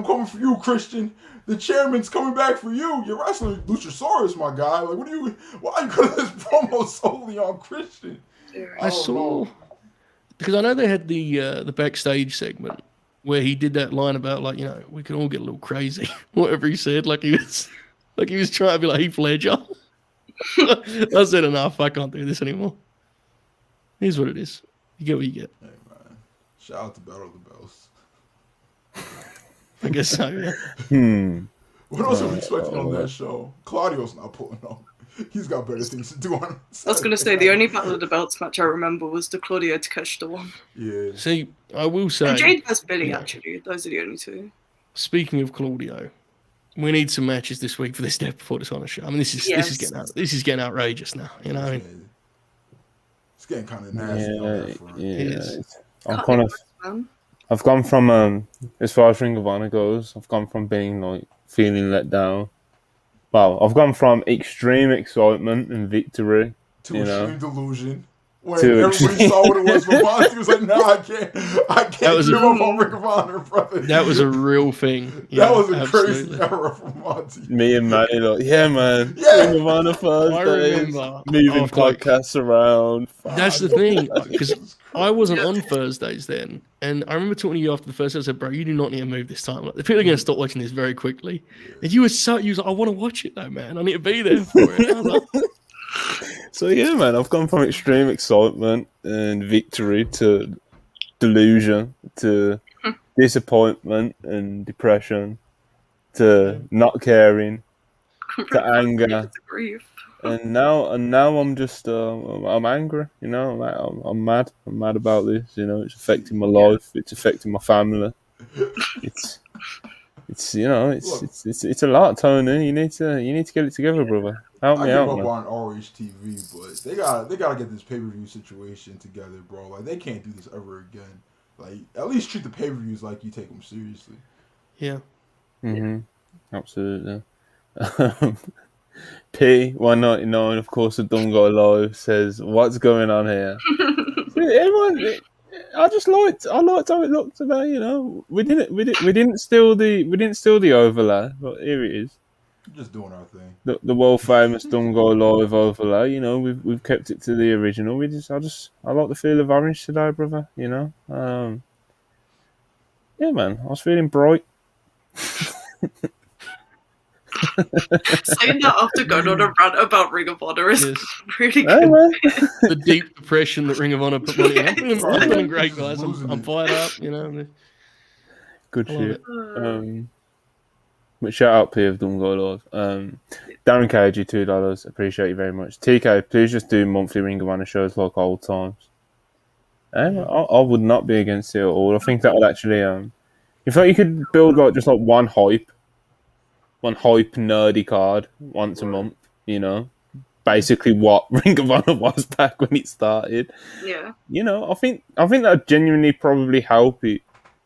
coming for you, Christian. The chairman's coming back for you. You're wrestling Luchasaurus, my guy. Like, why are you putting this promo solely on Christian? I saw because I know they had the backstage segment where he did that line about like, we can all get a little crazy, whatever he said, like he was trying to be like Heath Ledger. I said enough. I can't do this anymore. Here's what it is. You get what you get. Hey man, shout out to Battle of the Bells. I guess so. Yeah. What else are we expecting on that show? Claudio's not pulling up. He's got better things to do on. I was going to say the only Battle of the Belts match I remember was the Claudio Takeshita one. Yeah. See, I will say. And Jade vs Billy, actually. Those are the only two. Speaking of Claudio, we need some matches this week for this Death Before Dishonor show. I mean, this is getting outrageous now. You know, it's getting kind of nasty on that front. Yeah, I've gone from as far as Ring of Honor goes, I've gone from being like feeling let down. Well, I've gone from extreme excitement and victory to extreme delusion. When to everybody saw what it was for Monty, was like, "No, I can't give up on Ring of Honor, brother." That was a real thing. That was a crazy era for Monty. Me and Manny, like, yeah, man, Ring of Honor Thursdays, moving podcasts around. That's the thing, because I wasn't on Thursdays then, and I remember talking to you after the first episode. I said, "Bro, you do not need to move this time. Like, the people are going to stop watching this very quickly." And you was like, "I want to watch it though, man. I need to be there for it." I was like, so yeah, man, I've gone from extreme excitement and victory to delusion to disappointment and depression to not caring to anger, and now I'm just I'm angry. I'm mad. I'm mad about this. It's affecting my life. It's affecting my family. It's a lot, Tony. You need to get it together, brother. Help me out, man. I give up on RHTV, but they gotta get this pay-per-view situation together, bro. Like, they can't do this ever again. Like, at least treat the pay-per-views like you take them seriously. Yeah. Absolutely. P199, of course, the Dumb Guy Live says, "What's going on here?" Everyone, I liked how it looked today. We didn't steal the overlay, but here it is. Just doing our thing. The world famous Dumb Guy Live overlay. We've kept it to the original. I like the feel of orange today, brother. Yeah, man, I was feeling bright. Saying that after going on a rant about Ring of Honor is really good. The deep depression that Ring of Honor put money in. I'm feeling great, guys. I'm fired up. Good shit. But shout out P of Dumb Guy Live. Darren KG, $2. Appreciate you very much. TK, please just do monthly Ring of Honor shows like old times. I would not be against it at all. I think that would actually in fact you could build just one hype nerdy card once a month, basically what Ring of Honor was back when it started. Yeah. I think that would genuinely probably help it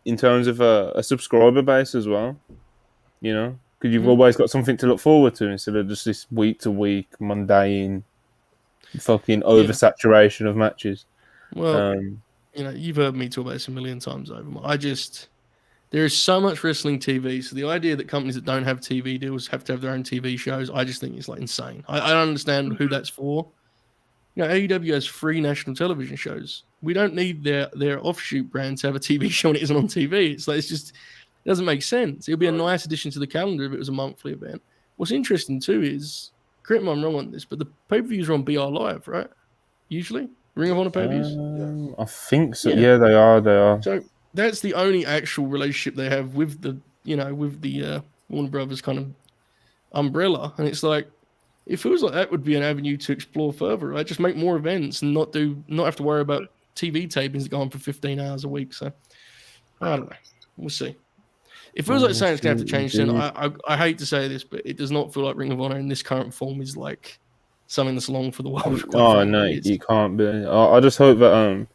in terms of a subscriber base as well. Because you've always got something to look forward to instead of just this week to week mundane fucking oversaturation of matches. Well, you've heard me talk about this a million times over. There is so much wrestling TV, so the idea that companies that don't have TV deals have to have their own TV shows, I just think is insane. I don't understand who that's for. AEW has 3 national television shows. We don't need their offshoot brand to have a TV show when it isn't on TV. It doesn't make sense. It would be a nice addition to the calendar if it was a monthly event. What's interesting too is, correct me if I'm wrong on this, but the pay-per-views are on BR Live, right? Usually? Ring of Honor pay-per-views? I think so. Yeah, they are. So that's the only actual relationship they have with the Warner Brothers kind of umbrella. And it's it feels like that would be an avenue to explore further, right? Just make more events and not have to worry about TV tapings that go on for 15 hours a week. So, I don't know. We'll see. It feels like something's going to have to change soon. I hate to say this, but it does not feel like Ring of Honor in this current form is something that's long for the world. Oh, no, you can't be. I just hope that...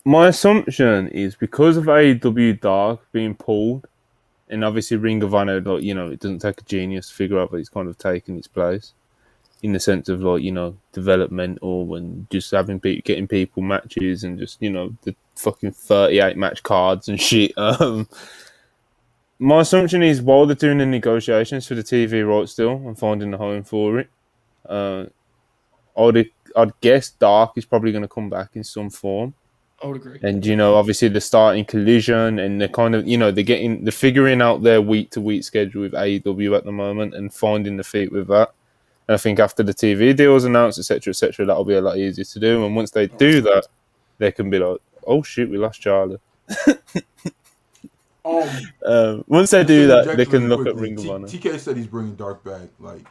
my assumption is because of AEW Dark being pulled, and obviously Ring of Honor, it doesn't take a genius to figure out that it's kind of taken its place in the sense of developmental and just getting people matches and just the fucking 38 match cards and shit. My assumption is while they're doing the negotiations for the TV rights still and finding a home for it, I'd guess Dark is probably going to come back in some form. I would agree. And obviously they're starting Collision, and they're kind of they're figuring out their week to week schedule with AEW at the moment and finding the feet with that. And I think after the TV deal was announced, etc., that'll be a lot easier to do. And once they do that, they can be like, "Oh shit, we lost Charlie." Once they do that, they can look at Ring of Honor. TK said he's bringing Dark back, like,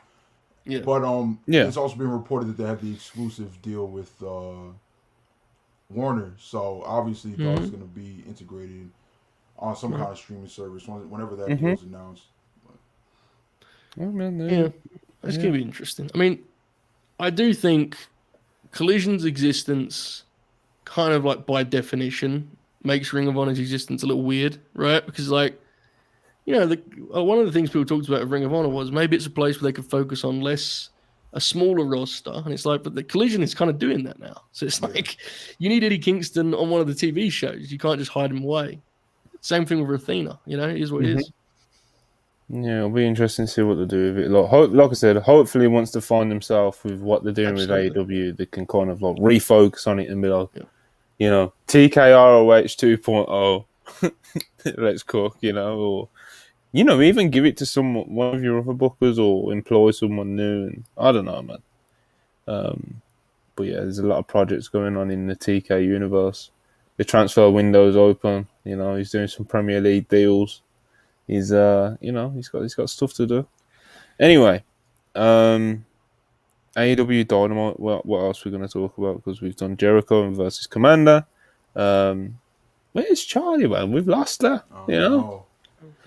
yeah. But it's also been reported that they have the exclusive deal with Warner, so obviously Dark's going to be integrated on some kind of streaming service whenever that deal is announced. It's going to be interesting. I mean, I do think Collision's existence, kind of like by definition, makes Ring of Honor's existence a little weird, right? Because like, one of the things people talked about at Ring of Honor was maybe it's a place where they could focus on a smaller roster, and it's like, but the Collision is kind of doing that now. So it's like, you need Eddie Kingston on one of the TV shows. You can't just hide him away. Same thing with Athena. It is what it is. Yeah, it'll be interesting to see what they do with it. Like I said, hopefully once they find themselves with what they're doing with AEW, they can kind of like refocus on it and be like, TKROH 2.0, let's cook, or even give it to one of your other bookers or employ someone new. And I don't know, man. But yeah, there's a lot of projects going on in the TK universe. The transfer window's open. He's doing some Premier League deals. He's he's got stuff to do. Anyway, AEW Dynamite. What else we're going to talk about? Because we've done Jericho versus Commander. Where's Charlie, man? We've lost her.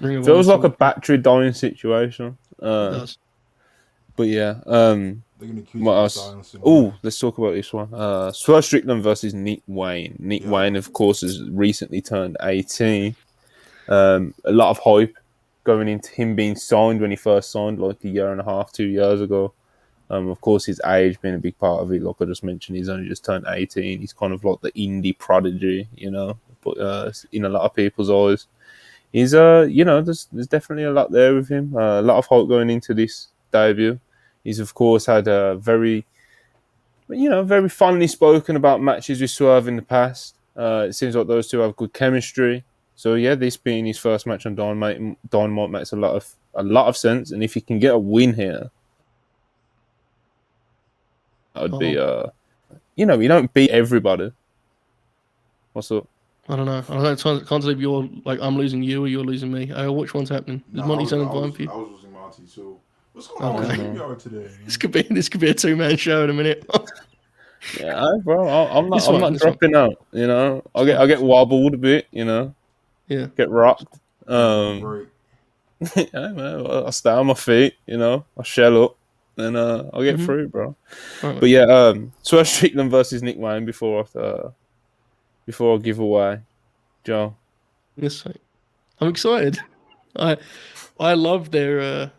Feels like a battery dying situation. But yeah. What else? Oh, let's talk about this one. Swerve Strickland versus Nick Wayne. Nick Wayne, of course, has recently turned 18. A lot of hype going into him being signed when he first signed, like a year and a half, 2 years ago. Of course, his age being a big part of it. Like I just mentioned, he's only just turned 18. He's kind of like the indie prodigy, but in a lot of people's eyes. He's, there's definitely a lot there with him. A lot of hype going into this debut. He's, of course, had a very fondly spoken about matches with Swerve in the past. It seems like those two have good chemistry. So yeah, this being his first match on Dynamite makes a lot of sense. And if he can get a win here, that would be you don't beat everybody. What's up? I don't know. I can't tell if you're like I'm losing you or you're losing me. Which one's happening? Is Monty sounding fine for you? I was losing Monty too. What's going on with StreamYard today? This could be a 2-man show in a minute. Yeah, bro. I'm not dropping out. I get wobbled a bit. Yeah. Get rocked. Yeah, man. I stay on my feet. I shell up, and I'll get through, bro. Right, but yeah, Swerve Strickland versus Nick Wayne before I give away, Joe. Yes, I'm excited. I love their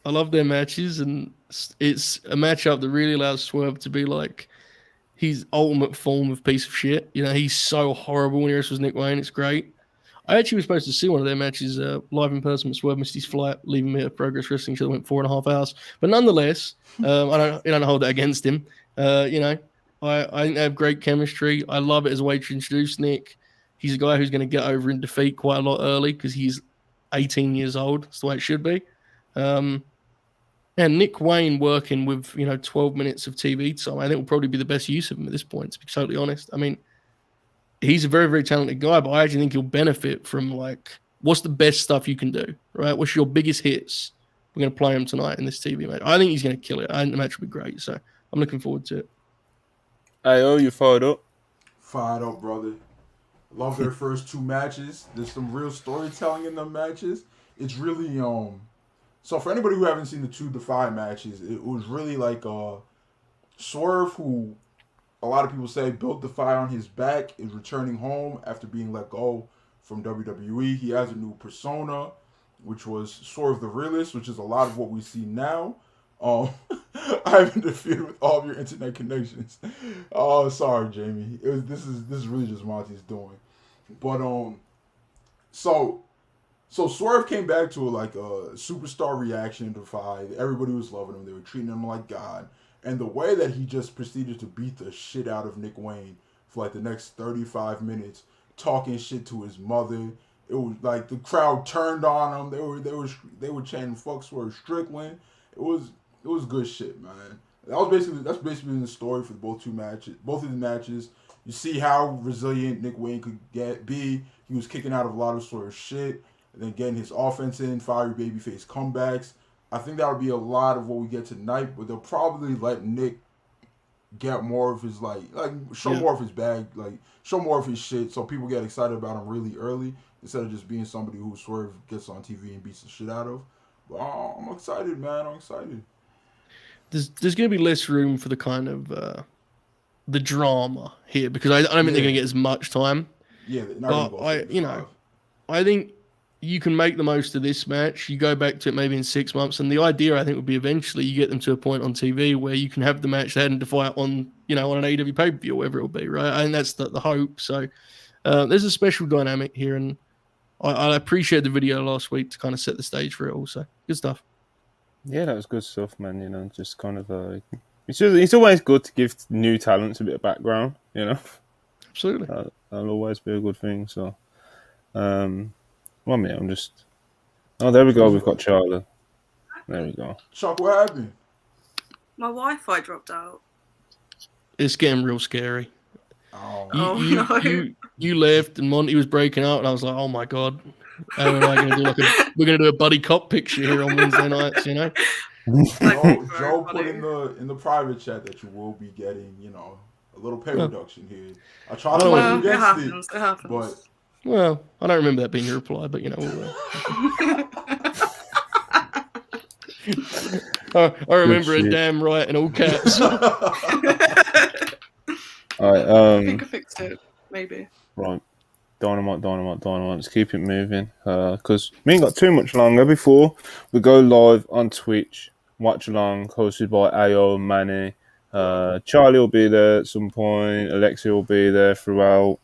matches, and it's a matchup that really allows Swerve to be like his ultimate form of piece of shit. He's so horrible when he wrestles Nick Wayne. It's great. I actually was supposed to see one of their matches live in person, but Swerve missed his flight, leaving me at Progress Wrestling. Should have went 4.5 hours. But nonetheless, I don't hold that against him. I think they have great chemistry. I love it as a way to introduce Nick. He's a guy who's going to get over in defeat quite a lot early because he's 18 years old. That's the way it should be. And Nick Wayne working with 12 minutes of TV time, I think will probably be the best use of him at this point, to be totally honest. I mean, he's a very, very talented guy, but I actually think he'll benefit from what's the best stuff you can do, right? What's your biggest hits? We're going to play him tonight in this TV match. I think he's going to kill it. I think the match will be great, so I'm looking forward to it. Hey, you fired up? Fired up, brother. Love their first 2 matches. There's some real storytelling in them matches. It's really So for anybody who haven't seen the 2 Defy matches, it was really like Swerve, who a lot of people say built Defy on his back, is returning home after being let go from WWE. He has a new persona, which was Swerve the Realist, which is a lot of what we see now. I haven't interfered with all of your internet connections. Oh, sorry, Jamie. This is really just Monty's doing. But so Swerve came back to a superstar reaction to Defy. Everybody was loving him. They were treating him like God. And the way that he just proceeded to beat the shit out of Nick Wayne for like the next 35 minutes, talking shit to his mother. It was like the crowd turned on him. They were chanting "fuck Swerve Strickland." It was good shit, man. That's basically the story for both of the matches. You see how resilient Nick Wayne could be. He was kicking out of a lot of sort of shit, and then getting his offense in, fiery babyface comebacks. I think that would be a lot of what we get tonight, but they'll probably let Nick get more of his show more of his bag, show more of his shit, so people get excited about him really early instead of just being somebody who Swerve gets on TV and beats the shit out of. But I'm excited, man. I'm excited. There's going to be less room for the kind of the drama here because I don't think they're going to get as much time. Yeah, not but I think you can make the most of this match. You go back to it maybe in 6 months, and the idea I think would be eventually you get them to a point on TV where you can have the match they hadn't to fight on, on an AEW pay-per-view or whatever it will be, right? I think that's the hope. So there's a special dynamic here, and I appreciate the video last week to kind of set the stage for it. Also, good stuff. Yeah, that was good stuff, man. Just kind of it's always good to give new talents a bit of background. Absolutely, that'll always be a good thing. So, 1 minute, I'm just. Oh, there we go. We've got Charlie. There we go. Chuck, what happened? My Wi-Fi dropped out. It's getting real scary. Oh, You left and Monty was breaking out, and I was like, oh my god. And we're gonna do a buddy cop picture here on Wednesday nights, Joe put in the private chat that you will be getting, a little pay reduction here. I try to work against it happens. But well, I don't remember that being your reply, but I remember it damn right in all caps. All right, I think I fixed it, maybe. Right. Dynamite. Let's keep it moving. Because we ain't got too much longer before we go live on Twitch. Watch along, hosted by AO and Manny. Charlie will be there at some point. Alexia will be there throughout.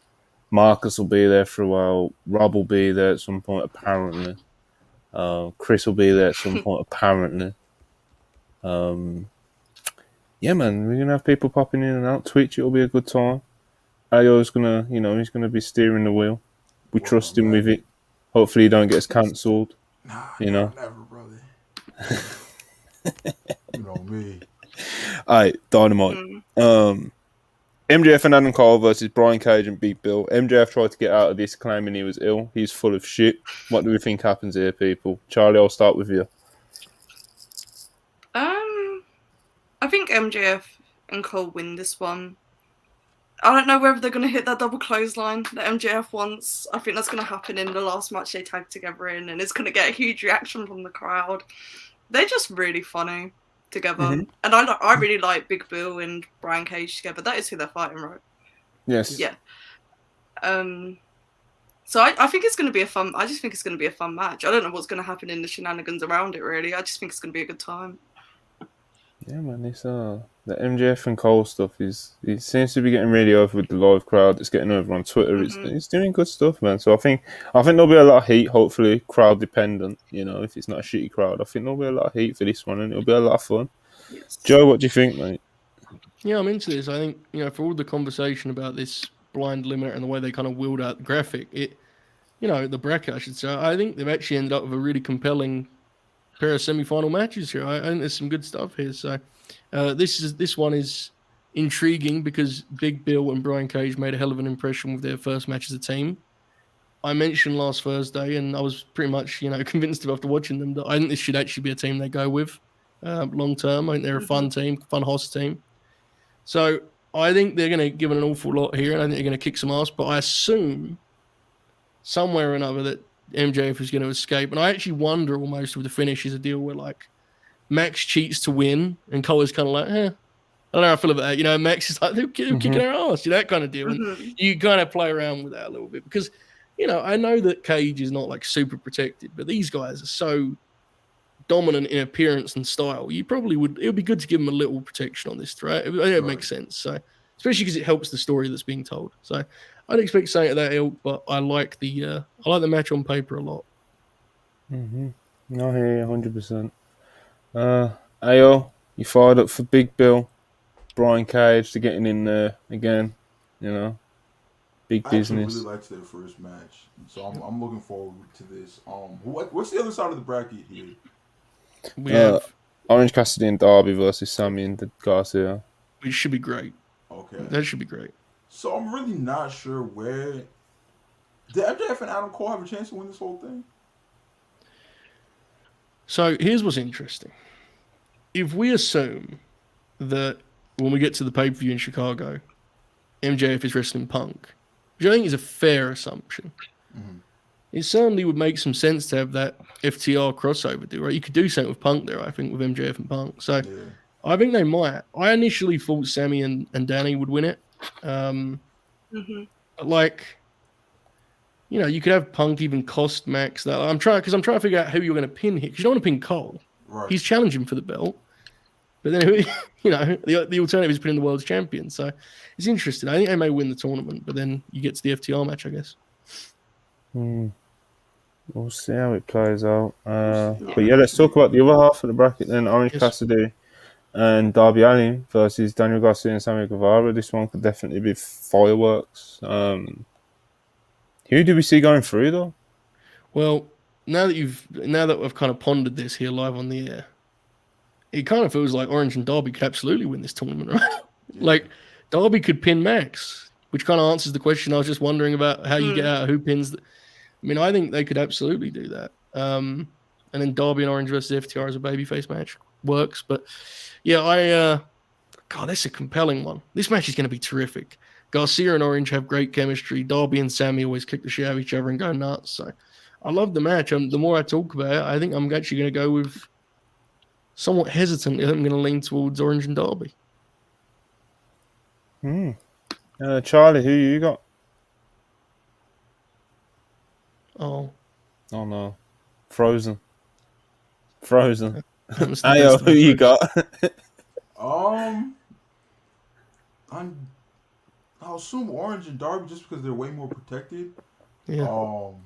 Marcus will be there throughout. Rob will be there at some point, apparently. Chris will be there at some point, apparently. Yeah, man, we're going to have people popping in and out. Twitch, it'll be a good time. Ayo's gonna, he's gonna be steering the wheel. We trust him with it. Hopefully, he don't get us cancelled. Nah, never, brother. You know me. All right, Dynamite. MJF and Adam Cole versus Brian Cage and Big Bill. MJF tried to get out of this claiming he was ill. He's full of shit. What do we think happens here, people? Charlie, I'll start with you. I think MJF and Cole win this one. I don't know whether they're going to hit that double clothesline that MJF wants. I think that's going to happen in the last match they tag together in, and it's going to get a huge reaction from the crowd. They're just really funny together. And I really like Big Bill and Brian Cage together. That is who they're fighting, right? Yes. Yeah. So I think it's going to be I just think it's going to be a fun match. I don't know what's going to happen in the shenanigans around it, really. I just think it's going to be a good time. Yeah, man, it's the MJF and Cole stuff it seems to be getting really over with the live crowd. It's getting over on Twitter. It's doing good stuff, man. So I think there'll be a lot of heat. Hopefully, crowd dependent. If it's not a shitty crowd, I think there'll be a lot of heat for this one, and it'll be a lot of fun. Yes. Joe, what do you think, mate? Yeah, I'm into this. I think for all the conversation about this blind limiter and the way they kind of wheeled out the graphic, the bracket, I should say. I think they've actually ended up with a really compelling pair of semi-final matches here. I think there's some good stuff here. So this one is intriguing because Big Bill and Brian Cage made a hell of an impression with their first match as a team. I mentioned last Thursday, and I was pretty much convinced after watching them that I think this should actually be a team they go with long term. I think they're a fun team, fun host team. So I think they're going to give it an awful lot here, and I think they're going to kick some ass. But I assume somewhere or another that MJF is going to escape. And I actually wonder almost with the finish is a deal where Max cheats to win and Cole is kind of like, I don't know how I feel about that. Max is like, they're kicking our ass, that kind of deal. And you kind of play around with that a little bit because, I know that Cage is not super protected, but these guys are so dominant in appearance and style. You probably would, it would be good to give them a little protection on this, right? It makes sense. So, especially because it helps the story that's being told. So, I'd expect something of that ilk, but I like the match on paper a lot. No, I hear you 100%. Ayo, you fired up for Big Bill, Brian Cage to getting in there again. You know, big I actually business. really liked their first match, so I'm looking forward to this. What's the other side of the bracket here? We have, Orange Cassidy and Darby versus Sammy and Garcia. which should be great. Okay, That should be great. so I'm really not sure where did MJF and Adam Cole have a chance to win this whole thing. So here's what's interesting. If we assume that when we get to the pay-per-view in Chicago, MJF is wrestling Punk, which I think is a fair assumption, it certainly would make some sense to have that FTR crossover deal, right? You could do something with Punk there, I think, with MJF and Punk. So Yeah. I think they might. I initially thought Sammy and Danny would win it. Like, you know, you could have Punk even cost Max that. I'm trying to figure out who you're going to pin here, because you don't want to pin Cole. Right. He's challenging for the belt. But then, you know, the alternative is putting the world's champion. So it's interesting. I think they may win the tournament, but then you get to the FTR match, I guess. We'll see how it plays out. But yeah, let's talk about the other half of the bracket then. Orange Cassidy and Darby Allin versus Daniel Garcia and Sammy Guevara. This one could definitely be fireworks. Who do we see going through though? Well, now that I've kind of pondered this here live on the air, it kind of feels like Orange and Darby could absolutely win this tournament, right? Like, Darby could pin Max, which kind of answers the question I was just wondering about how you get out of who pins. I mean, I think they could absolutely do that. And then Darby and Orange versus FTR as a babyface match works. But yeah, God, that's a compelling one. This match is going to be terrific. Garcia and Orange have great chemistry. Darby and Sammy always kick the shit out of each other and go nuts. So I love the match. The more I talk about it, I think I'm actually going to go with, somewhat hesitant, I'm going to lean towards Orange and Darby. Charlie, who you got? Oh no. Frozen. Ayo, Ayo, who you got? I'll assume Orange and Darby just because they're way more protected. Yeah. I'm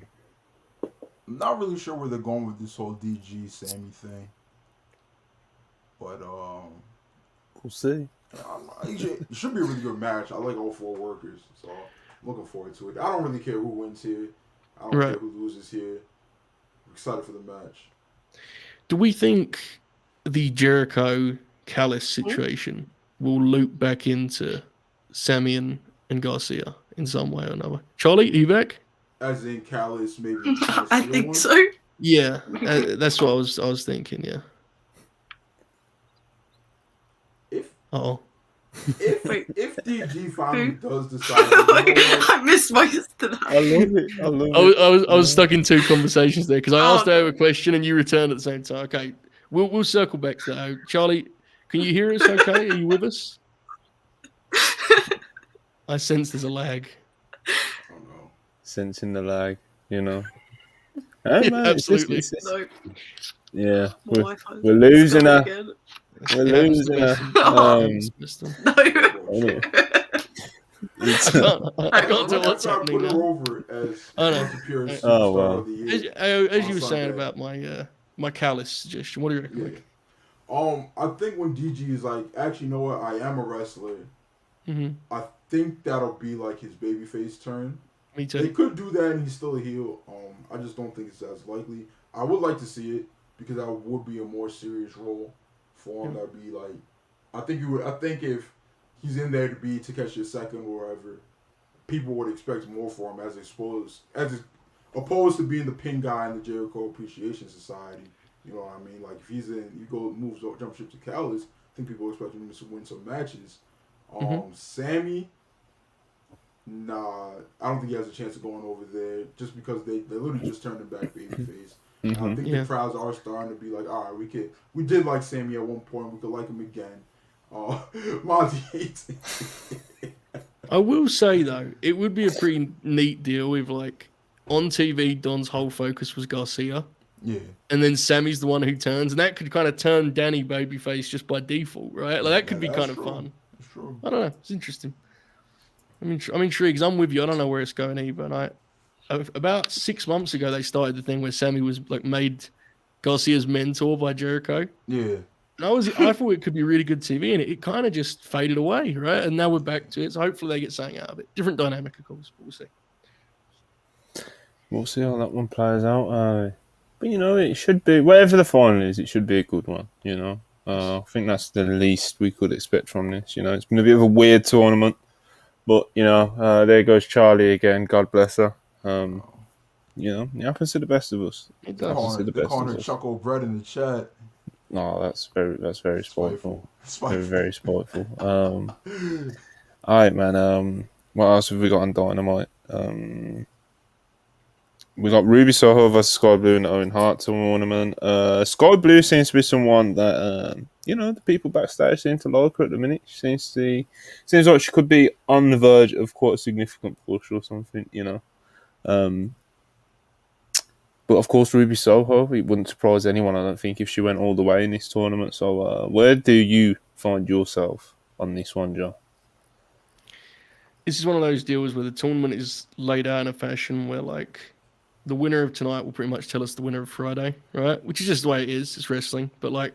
not really sure where they're going with this whole DG Sammy thing. But We'll see. it should be a really good match. I like all four workers, so I'm looking forward to it. I don't really care who wins here. I don't care who loses here. I'm excited for the match. Do we think the Jericho Callis situation will loop back into Sammy and Garcia in some way or another? Charlie, are you back? As in Callis, maybe. I think so. Yeah, that's what I was thinking. Yeah. If DG finally does decide, I missed most of that. I love it. I was stuck in two conversations there because I asked her a question and you returned at the same time. Okay, we'll circle back to that. Charlie, can you hear us? Okay, are you with us? I sense there's a lag. Oh no, sensing the lag, you know. Hey, man, absolutely. Yeah, we're losing her. We're losing her. No. I can't tell what's happening now. Oh well. As you were saying about my Callis suggestion, what do you reckon? I think when DG is like, actually, you know what? I am a wrestler. Mm-hmm. I think that'll be like his babyface turn. Me too. They could do that and he's still a heel. I just don't think it's as likely. I would like to see it because that would be a more serious role for him. That'd be like, I think if he's in there to be Takeshi's second or whatever, people would expect more for him as opposed to being the pin guy in the Jericho Appreciation Society. You know what I mean? Like if he's in, jump ship to Callis, I think people expect him to win some matches. Sammy, nah, I don't think he has a chance of going over there just because they literally just turned him back babyface. I think the crowds are starting to be like, all right, we did like Sammy at one point, we could like him again. Monty hates it. I will say though, it would be a pretty neat deal if like on TV Don's whole focus was Garcia. Yeah. And then Sammy's the one who turns, and that could kind of turn Danny babyface just by default, right? Like that could be kind of fun. That's true. I don't know. It's interesting. I'm intrigued because I'm with you. I don't know where it's going either. And about 6 months ago, they started the thing where Sammy was like made Garcia's mentor by Jericho. Yeah. I thought it could be really good TV, and it kind of just faded away, right? And now we're back to it. So hopefully they get something out of it. Different dynamic, of course, but we'll see. We'll see how that one plays out. But it should be, whatever the final is, it should be a good one. I think that's the least we could expect from this. It's been a bit of a weird tournament, but there goes Charlie again. God bless her. It happens to the best of us. It They're does. calling her Chuckle Bread in the chat. No, that's very spiteful. Spiteful. Very spiteful. All right, man. What else have we got on Dynamite? We got Ruby Soho versus Sky Blue in the Owen Hart tournament. Sky Blue seems to be someone that the people backstage seem to like her at the minute. She seems like she could be on the verge of quite a significant push or something. But of course, Ruby Soho, it wouldn't surprise anyone, I don't think, if she went all the way in this tournament. So, where do you find yourself on this one, Joe? This is one of those deals where the tournament is laid out in a fashion where, like, the winner of tonight will pretty much tell us the winner of Friday, right? Which is just the way it is. It's wrestling. But, like,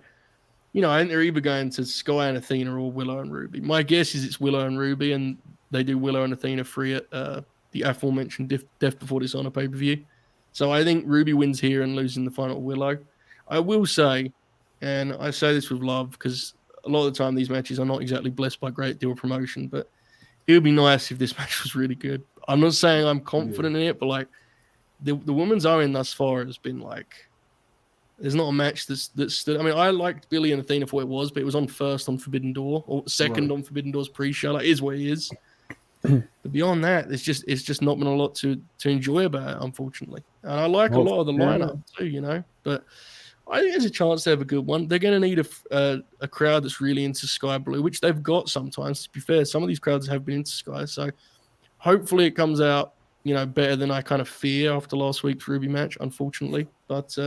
I think they're either going to Sky and Athena or Willow and Ruby. My guess is it's Willow and Ruby, and they do Willow and Athena free at the aforementioned Death Before Dishonor pay-per-view. So I think Ruby wins here and loses in the final to Willow. I will say, and I say this with love, because a lot of the time these matches are not exactly blessed by a great deal of promotion, but it would be nice if this match was really good. I'm not saying I'm confident in it, but like the women's Owen thus far has been like, there's not a match that's stood. I mean, I liked Billy and Athena for what it was, but it was on first on Forbidden Door or second on Forbidden Door's pre-show. Like, it is what it is. But beyond that, it's just not been a lot to enjoy about it, unfortunately. And I like a lot of the lineup too, But I think there's a chance to have a good one. They're going to need a crowd that's really into Sky Blue, which they've got sometimes. To be fair, some of these crowds have been into Sky, so hopefully it comes out, better than I kind of fear after last week's Ruby match, unfortunately. But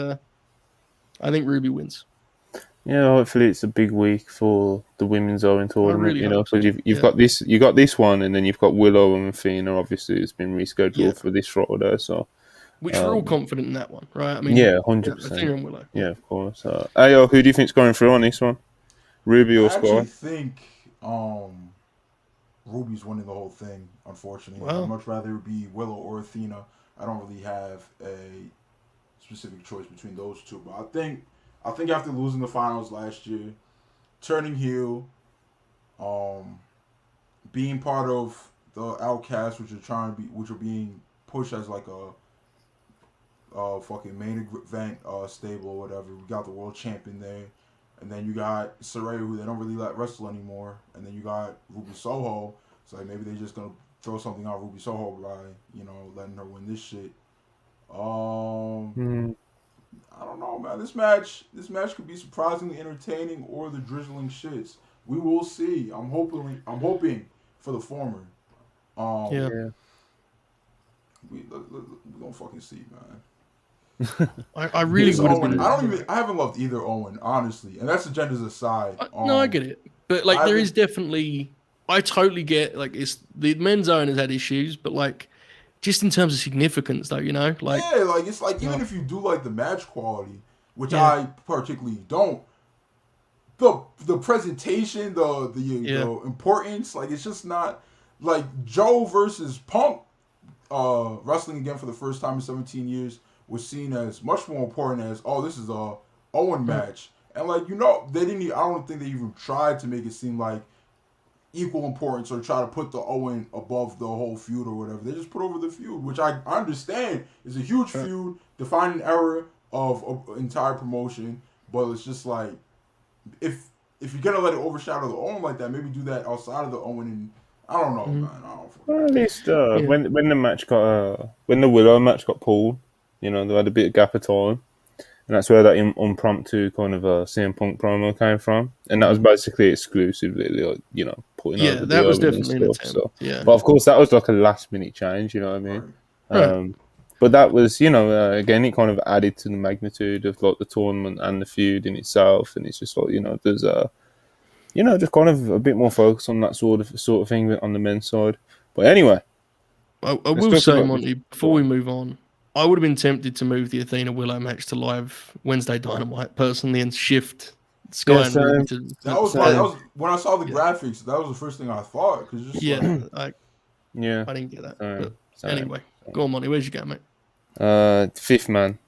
I think Ruby wins. Yeah, hopefully it's a big week for the women's Owen tournament. Really because you've got this one, and then you've got Willow and Athena. Obviously, it's been rescheduled for this Friday. So, which we're all confident in that one, right? I mean, 100%. Athena and Willow. Yeah, of course. Ayo, who do you think's going through on this one? Ruby or Sky? I actually think Ruby's winning the whole thing. Unfortunately, I'd much rather it be Willow or Athena. I don't really have a specific choice between those two, but I think after losing the finals last year, turning heel, being part of the Outcasts, which are being pushed as like a fucking main event stable or whatever. We got the world champion there, and then you got Saraya, who they don't really let wrestle anymore, and then you got Ruby Soho. So like maybe they're just gonna throw something on Ruby Soho by letting her win this shit. I don't know, man. This match could be surprisingly entertaining or the drizzling shits. We will see. I'm hoping for the former. We gonna fucking see, man. I really would have been. I haven't loved either Owen, honestly, and that's agendas aside. No, I get it, but like there is definitely. I totally get it's the men's Owen has had issues, but like. Just in terms of significance, though, like it's like even if you do like the match quality, which I particularly don't, the presentation, the importance, like it's just not like Joe versus Punk, wrestling again for the first time in 17 years was seen as much more important as this is a Owen match, and they didn't. I don't think they even tried to make it seem like equal importance or try to put the Owen above the whole feud or whatever. They just put over the feud, which I understand is a huge feud, defining era of entire promotion. But it's just like if you're gonna let it overshadow the Owen like that, maybe do that outside of the Owen. And I don't know, man. I don't. Well, at least when the match got when the Willow match got pulled, they had a bit of gap of time. And that's where that impromptu kind of CM Punk promo came from. And that was basically exclusively, putting over the that was Owen definitely and stuff. So. Yeah. But of course, that was like a last minute change, you know what I mean? Right. But that was, again, it kind of added to the magnitude of like the tournament and the feud in itself. And it's just like, there's just kind of a bit more focus on that sort of thing on the men's side. But anyway. I will say, Monty, before we move on, I would have been tempted to move the Athena Willow match to live Wednesday Dynamite personally and shift Sky Yeah, and Ruby same. That was Same. that was when I saw the graphics. That was the first thing I thought because just like, Yeah. I didn't get that. But Same. anyway, go on, Monty. Where's you going, mate? Fifth man,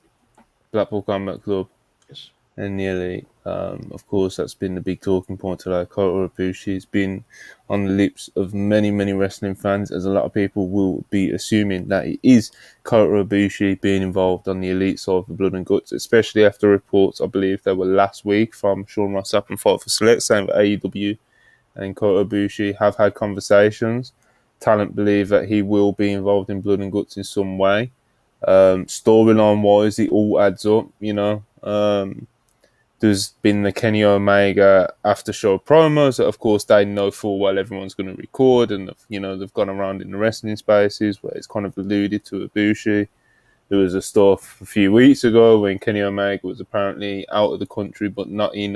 Blackpool Combat Club. Yes. And the elite. Of course, that's been the big talking point today. Kota Ibushi has been on the lips of many, many wrestling fans, as a lot of people will be assuming that it is Kota Ibushi being involved on the elite side for Blood and Guts, especially after reports, I believe they were last week, from Sean Ross Sapp and Fight for Select, saying that AEW and Kota Ibushi have had conversations. Talent believe that he will be involved in Blood and Guts in some way. Storyline wise, it all adds up, you know. There's been the Kenny Omega after show promos that, of course, they know full well everyone's going to record, and they've gone around in the wrestling spaces where it's kind of alluded to Ibushi. There was a stuff a few weeks ago when Kenny Omega was apparently out of the country, but not in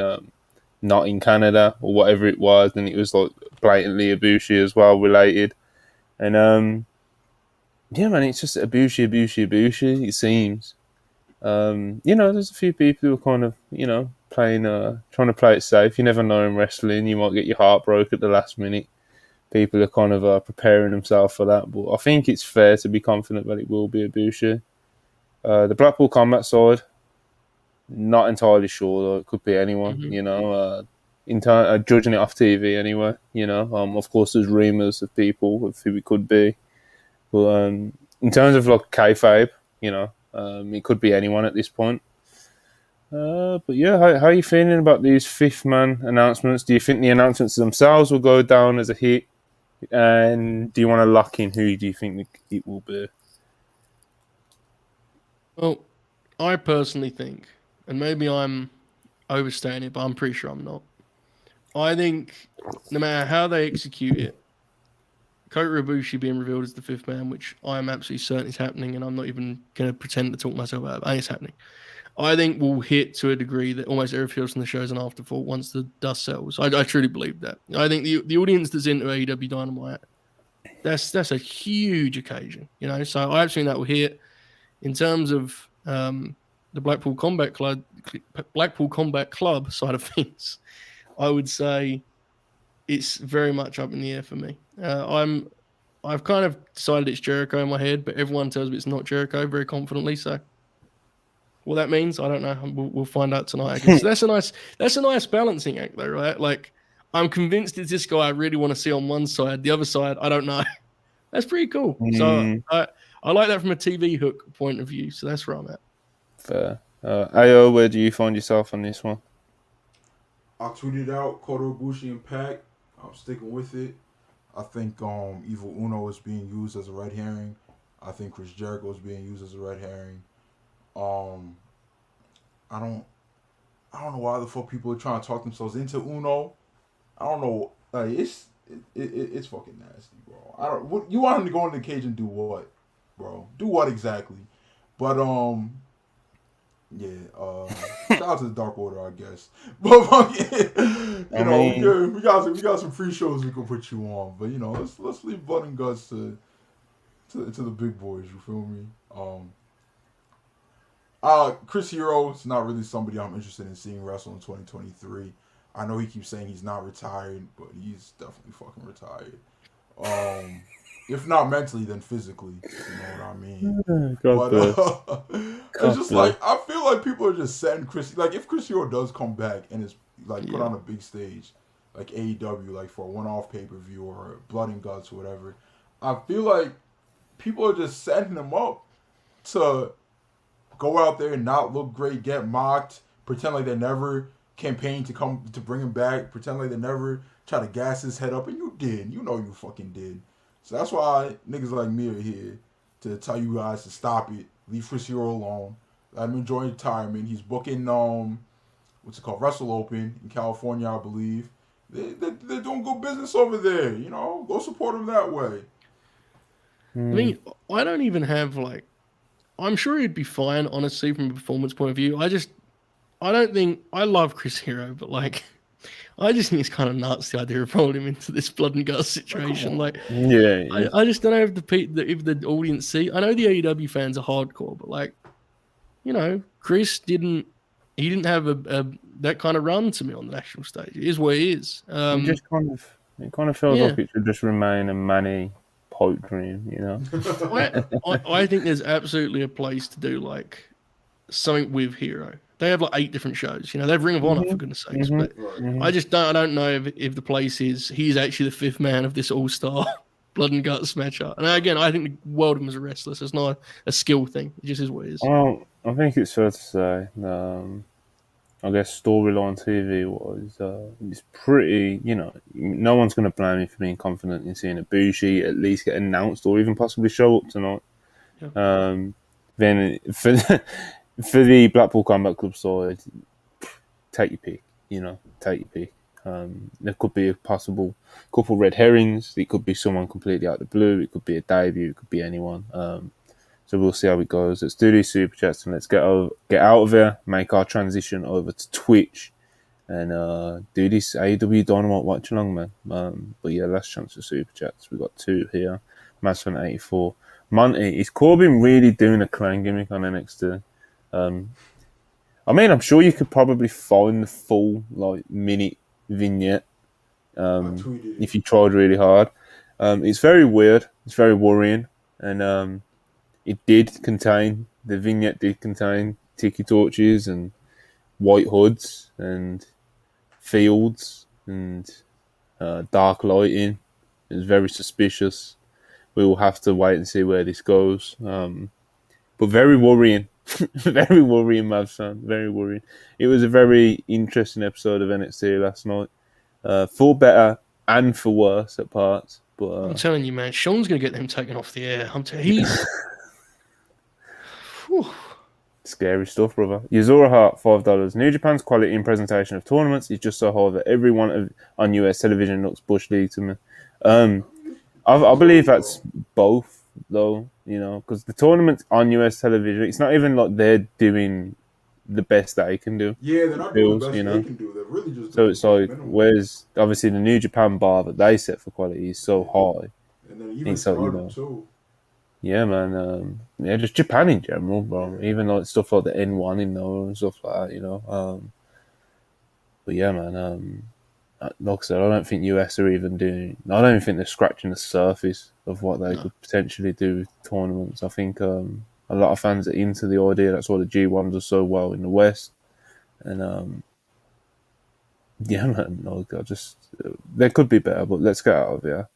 Canada or whatever it was, and it was like blatantly Ibushi as well related. And yeah, man, it's just Ibushi. It seems. There's a few people who are kind of, playing, trying to play it safe. You never know in wrestling. You might get your heart broke at the last minute. People are kind of preparing themselves for that. But I think it's fair to be confident that it will be Ibushi. The Blackpool Combat side, not entirely sure, though. It could be anyone, judging it off TV anyway, Of course, there's rumours of people of who it could be. But in terms of, like, kayfabe, it could be anyone at this point. But yeah, how are you feeling about these fifth man announcements? Do you think the announcements themselves will go down as a hit? And do you want to lock in who do you think it will be? Well, I personally think, and maybe I'm overstating it, but I'm pretty sure I'm not. I think no matter how they execute it, Kota Ibushi being revealed as the fifth man, which I am absolutely certain is happening, and I'm not even going to pretend to talk myself out of it. It's happening. I think we'll hit to a degree that almost everything else in the show is an afterthought once the dust settles. I truly believe that. I think the audience that's into AEW Dynamite, that's a huge occasion, So I actually think that will hit. In terms of the Blackpool Combat Club side of things, I would say it's very much up in the air for me. I've kind of decided it's Jericho in my head, but everyone tells me it's not Jericho very confidently. So, what that means, I don't know. We'll find out tonight. I guess. That's a nice balancing act, though, right? Like, I'm convinced it's this guy I really want to see on one side. The other side, I don't know. That's pretty cool. So I like that from a TV hook point of view. So that's where I'm at. Fair. Ayo, where do you find yourself on this one? I tweeted out Kota Ibushi and Pac. I'm sticking with it. I think Evil Uno is being used as a red herring. I think Chris Jericho is being used as a red herring. I don't know why the fuck people are trying to talk themselves into Uno. I don't know. Like it's fucking nasty, bro. You want him to go in the cage and do what, bro? Do what exactly? But yeah. Shout out to the Dark Order, I guess. But we got some free shows we can put you on. But let's leave Blood and Guts to the big boys. You feel me? Chris Hero is not really somebody I'm interested in seeing wrestle in 2023. I know he keeps saying he's not retired, but he's definitely fucking retired. If not mentally, then physically. You know what I mean? It's just like I feel like people are just setting Chris. Like if Chris Hero does come back and is like put on a big stage, like AEW, like for a one-off pay-per-view or Blood and Guts or whatever, I feel like people are just setting him up to go out there and not look great, get mocked, pretend like they never campaigned to bring him back, pretend like they never try to gas his head up, and you did. You know you fucking did. So that's why niggas like me are here to tell you guys to stop it. Leave Chris Hero alone. Let him enjoy retirement. He's booking what's it called, Wrestle Open in California, I believe. They're doing good business over there. Go support him that way. I mean, I don't even have I'm sure he'd be fine, honestly, from a performance point of view. I don't think I love Chris Hero, but I just think it's kind of nuts the idea of rolling him into this blood and guts situation. Yeah. I just don't know if the audience see. I know the AEW fans are hardcore, but Chris didn't have that kind of run to me on the national stage. It is what it is. it kind of feels yeah. like it should just remain a Manny pipe dream, you know. I think there's absolutely a place to do like something with Hero. They have like 8 different shows. You know, they have Ring of Honor for goodness sakes. But I just don't know if the place is he's actually the 5th man of this all-star blood and guts matchup. And again, I think the world of him as a wrestler, so it's not a skill thing. It just is what it is. Well, I think it's fair to say, I guess storyline TV wise, it's pretty, you know, no one's going to blame me for being confident in seeing Ibushi at least get announced or even possibly show up tonight. Yeah. Then for the Blackpool Combat Club side, take your pick, you know, take your pick. There could be a possible couple red herrings. It could be someone completely out of the blue. It could be a debut. It could be anyone. So we'll see how it goes. Let's do these super chats and let's get out of here, make our transition over to Twitch, and do this AEW Dynamite watch along, man. But yeah, last chance for super chats. We've got 2 here. Masfan84. Monty, is Corbin really doing a clown gimmick on NXT? I mean, I'm sure you could probably find the full minute vignette if you tried really hard. It's very weird. It's very worrying, and the vignette did contain tiki torches and white hoods and fields and dark lighting. It was very suspicious. We will have to wait and see where this goes. But very worrying. Very worrying, Mavs, very worrying. It was a very interesting episode of NXT last night. For better and for worse at parts. But I'm telling you, man, Sean's going to get them taken off the air. He's... Scary stuff, brother. Yuzura Hart, $5. New Japan's quality in presentation of tournaments is just so high that everyone on US television looks Bush League to me. I believe that's both, though, you know, because the tournaments on US television, it's not even like they're doing the best they can do. Yeah, they're not doing the best they can do. They're really just so it's like, whereas obviously the New Japan bar that they set for quality is so high. And then even Stardom, too. Yeah, man. Just Japan in general, bro. Yeah. Even like stuff like the N1 in there and stuff like that, you know. But yeah, man. Like I said, I don't think US are even doing. I don't even think they're scratching the surface of what they could potentially do with tournaments. I think a lot of fans are into the idea. That's why the G1 does so well in the West. And yeah, man. Like, they could be better, but let's get out of here.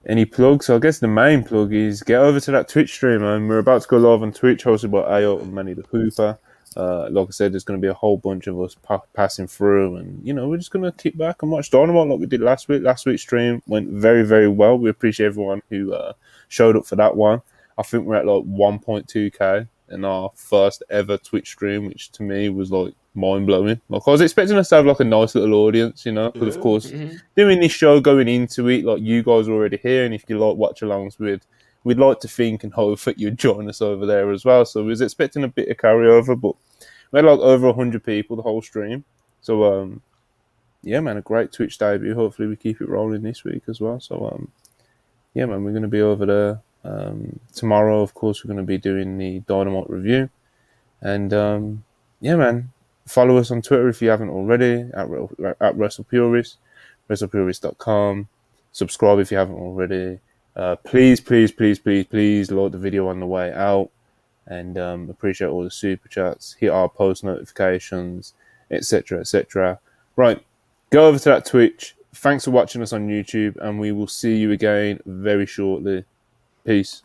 Any plugs? So I guess the main plug is get over to that Twitch stream, man. We're about to go live on Twitch, hosted by Ayo and Manny the Hooper. Like I said, there's going to be a whole bunch of us passing through, and you know, we're just going to kick back and watch Dynamite like we did last week. Last week's stream went very, very well. We appreciate everyone who showed up for that one. I think we're at like 1.2k in our first ever Twitch stream, which to me was like mind blowing. Like I was expecting us to have like a nice little audience, you know, but of course, doing this show, going into it, like you guys are already here, and if you like watch alongs we'd like to think and hope that you'd join us over there as well. So we was expecting a bit of carryover, but we had like over 100 people the whole stream. So yeah, man, a great Twitch debut. Hopefully we keep it rolling this week as well. So yeah, man, we're going to be over there. Tomorrow, of course, we're going to be doing the Dynamite review. And yeah, man, follow us on Twitter if you haven't already, at WrestlePurist, WrestlePurist.com. Subscribe if you haven't already. Please like the video on the way out. And appreciate all the super chats. Hit our post notifications, etc., etc. Right, go over to that Twitch. Thanks for watching us on YouTube, and we will see you again very shortly. Peace.